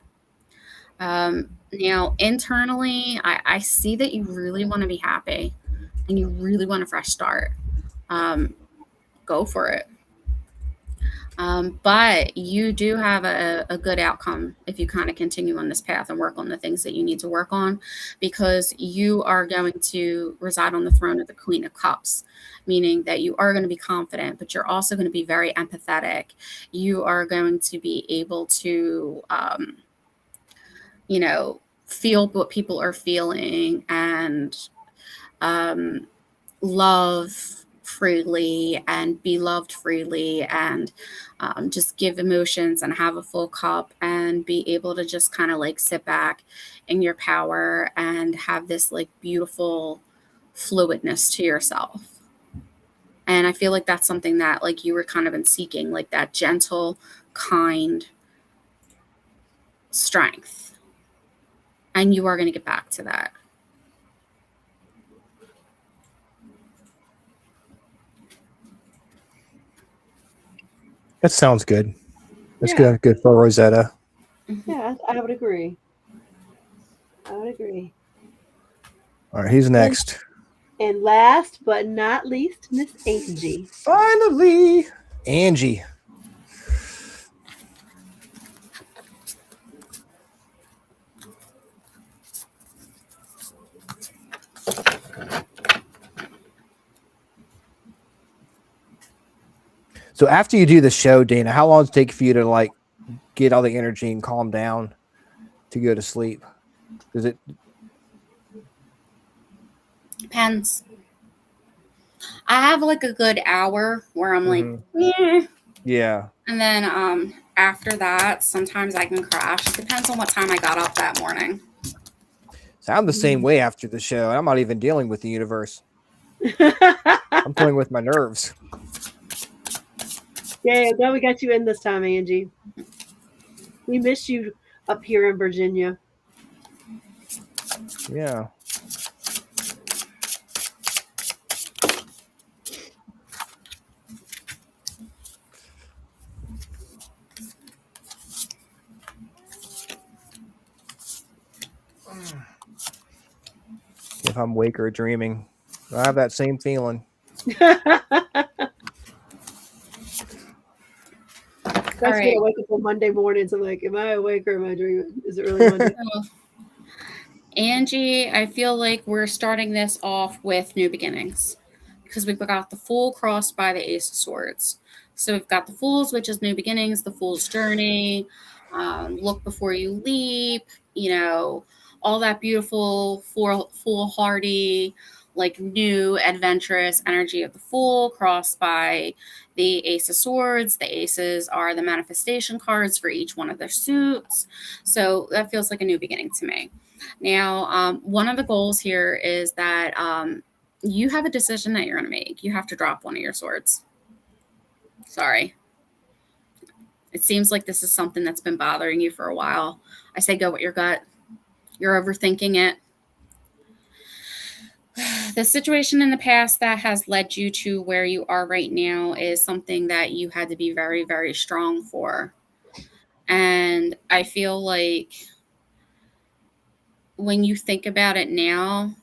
Now, internally, I see that you really want to be happy and you really want a fresh start. Go for it. But you do have a good outcome if you kind of continue on this path and work on the things that you need to work on, because you are going to reside on the throne of the Queen of Cups, meaning that you are going to be confident, but you're also going to be very empathetic. You are going to be able to, feel what people are feeling and love freely and be loved freely and just give emotions and have a full cup and be able to just kind of like sit back in your power and have this like beautiful fluidness to yourself. And I feel like that's something that like you were kind of been seeking, like that gentle, kind strength. And you are going to get back to that. That sounds good. That's Yeah. good for Rosetta. Yeah, I would agree. All right, who's next? And last but not least, Miss Angie. Finally, Angie. So after you do the show, Dana, how long does it take for you to like get all the energy and calm down to go to sleep? Does it Depends. I have like a good hour where I'm like, yeah. And then after that, sometimes I can crash. It depends on what time I got up that morning. So I'm the same way after the show. I'm not even dealing with the universe. I'm dealing with my nerves. Yeah, glad we got you in this time, Angie. We missed you up here in Virginia. Yeah. If I'm awake or dreaming, I have that same feeling. That's All when right. I wake up on Monday mornings. I'm like, am I awake or am I dreaming? Is it really Monday? Angie, I feel like we're starting this off with new beginnings because we've got the Fool crossed by the Ace of Swords. So we've got the Fools, which is new beginnings, the Fool's journey, look before you leap, all that beautiful, foolhardy, like new adventurous energy of the Fool crossed by the Ace of Swords. The Aces are the manifestation cards for each one of their suits. So that feels like a new beginning to me. Now, one of the goals here is that you have a decision that you're going to make. You have to drop one of your swords. Sorry. It seems like this is something that's been bothering you for a while. I say go with your gut. You're overthinking it. The situation in the past that has led you to where you are right now is something that you had to be very, very strong for. And I feel like when you think about it now,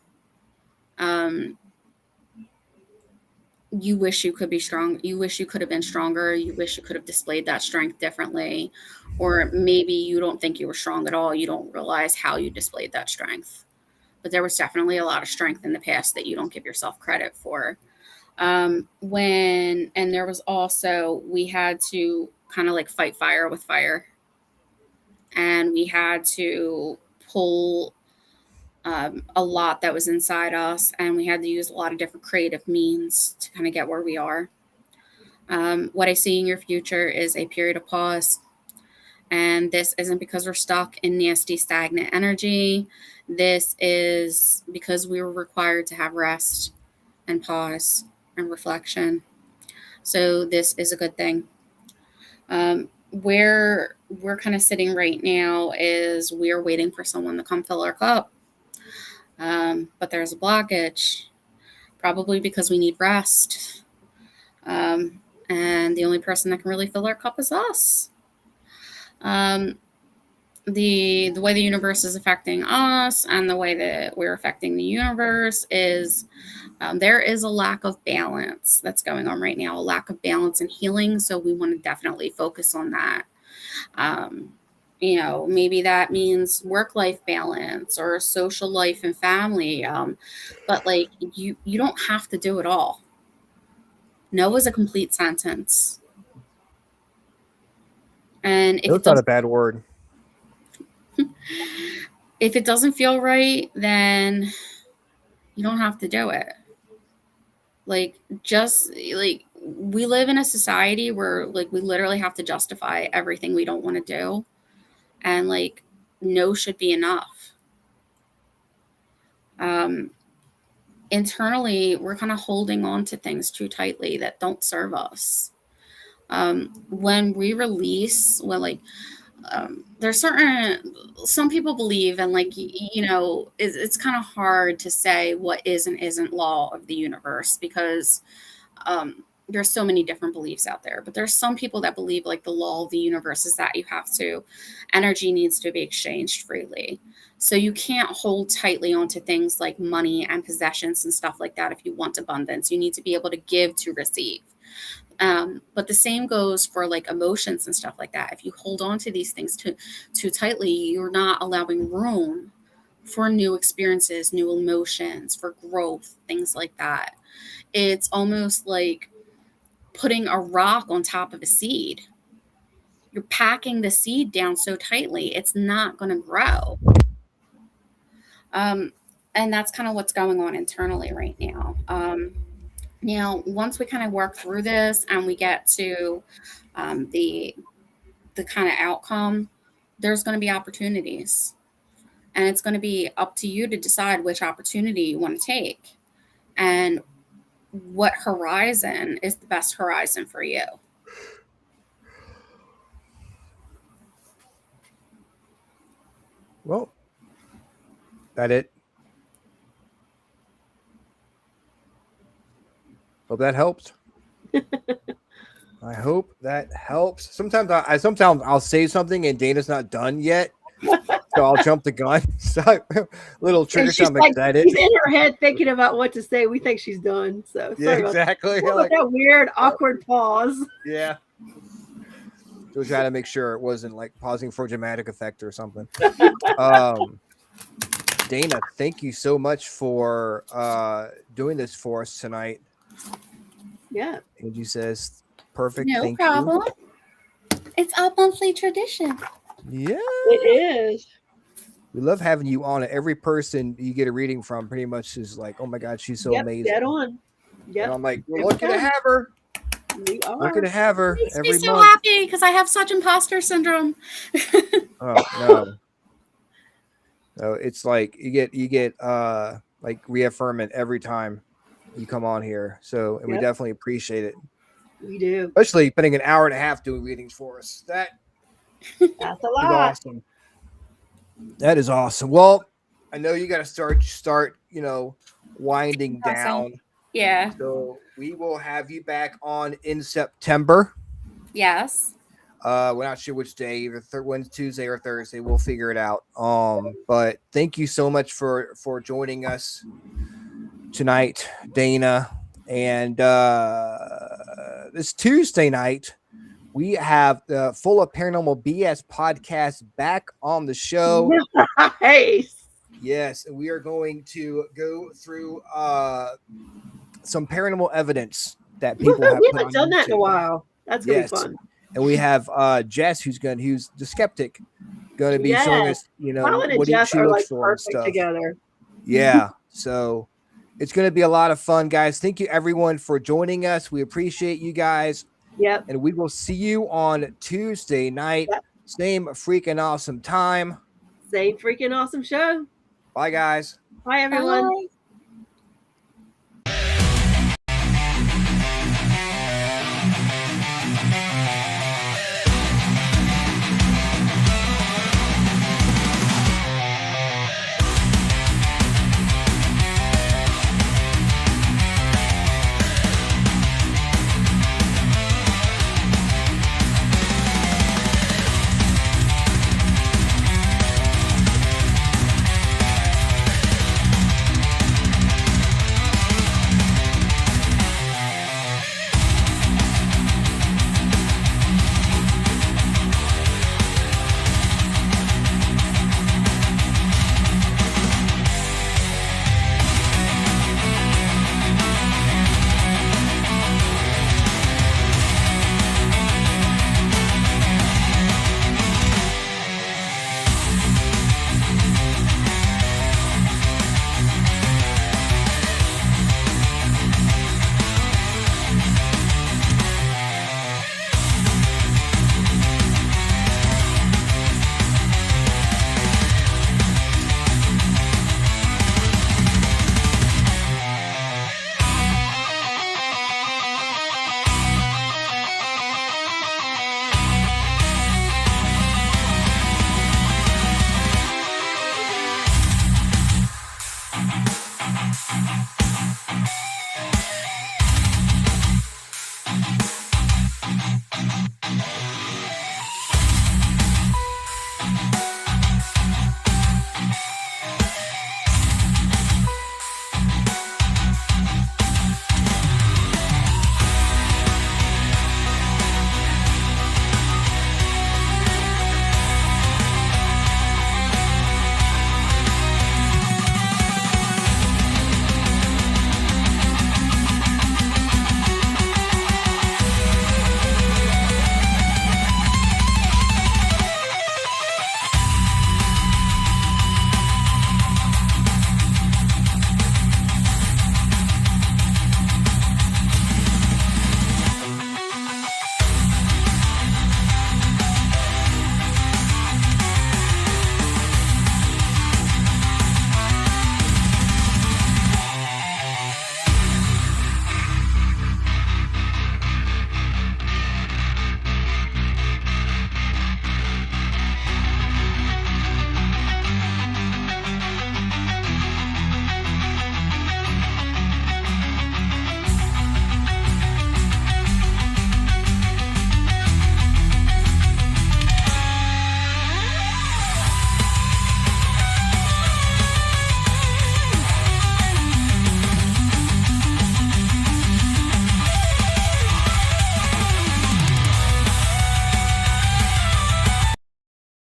you wish you could be strong. You wish you could have been stronger. You wish you could have displayed that strength differently. Or maybe you don't think you were strong at all. You don't realize how you displayed that strength. But there was definitely a lot of strength in the past that you don't give yourself credit for. And there was also, we had to kind of like fight fire with fire. And we had to pull a lot that was inside us, and we had to use a lot of different creative means to kind of get where we are. What I see in your future is a period of pause, and this isn't because we're stuck in nasty, stagnant energy. This is because we were required to have rest and pause and reflection. So this is a good thing. Where we're kind of sitting right now is we're waiting for someone to come fill our cup. But there's a blockage, probably because we need rest. And the only person that can really fill our cup is us. the way the universe is affecting us and the way that we're affecting the universe is there is a lack of balance that's going on right now, a lack of balance and healing. So we want to definitely focus on that. You know, maybe that means work-life balance or social life and family. But like you don't have to do it all. No is a complete sentence. And if That's not a bad word. If it doesn't feel right, then you don't have to do it. Like, just like we live in a society where like we literally have to justify everything we don't want to do. And like no should be enough. Internally, we're kind of holding on to things too tightly that don't serve us. When we release, there's some people believe, and like, you know, it's kind of hard to say what is and isn't law of the universe because there's so many different beliefs out there. But there's some people that believe like the law of the universe is that energy needs to be exchanged freely. So you can't hold tightly onto things like money and possessions and stuff like that. If you want abundance, you need to be able to give to receive. But the same goes for like emotions and stuff like that. If you hold on to these things too tightly, you're not allowing room for new experiences, new emotions, for growth, things like that. It's almost like putting a rock on top of a seed. You're packing the seed down so tightly, it's not going to grow. And that's kind of what's going on internally right now. Now, once we kind of work through this and we get to the kind of outcome, there's going to be opportunities. And it's going to be up to you to decide which opportunity you want to take and what horizon is the best horizon for you. Well, that it. Hope that helps. I hope that helps. Sometimes I'll say something and Dana's not done yet, so I'll jump the gun. So little trigger. I'm like, excited. She's in her head thinking about what to say. We think she's done. So yeah, exactly. Like, that weird, awkward pause. Yeah. So trying to make sure it wasn't like pausing for dramatic effect or something. Dana, thank you so much for doing this for us tonight. Yeah. Angie says, perfect. No thank problem. You. It's our monthly tradition. Yeah. It is. We love having you on. Every person you get a reading from pretty much is like, oh my God, she's so amazing. Dead on. Yep. And I'm like, we're lucky to have her. We are. Lucky to have her every month. I'm so happy because I have such imposter syndrome. Oh no. No, it's like you get like reaffirmment every time you come on here. So and we definitely appreciate it. We do. Especially spending an hour and a half doing readings for us. That's a lot. Awesome. That is awesome. Well, I know you got to start, you know, winding down. Yeah. So we will have you back on in September. Yes. We're not sure which day, either Wednesday, Tuesday, or Thursday. We'll figure it out. But thank you so much for joining us tonight, Dana. And this Tuesday night, we have the Full of Paranormal BS podcast back on the show. Nice. Yes, and we are going to go through some paranormal evidence that people have. We haven't done that in a while. That's gonna be fun. And we have Jess, who's the skeptic, going to be showing us, you know, what she looks for and stuff. Together. Yeah, so it's going to be a lot of fun, guys. Thank you, everyone, for joining us. We appreciate you guys. Yep. And we will see you on Tuesday night. Yep. Same freaking awesome time. Same freaking awesome show. Bye, guys. Bye, everyone. Bye.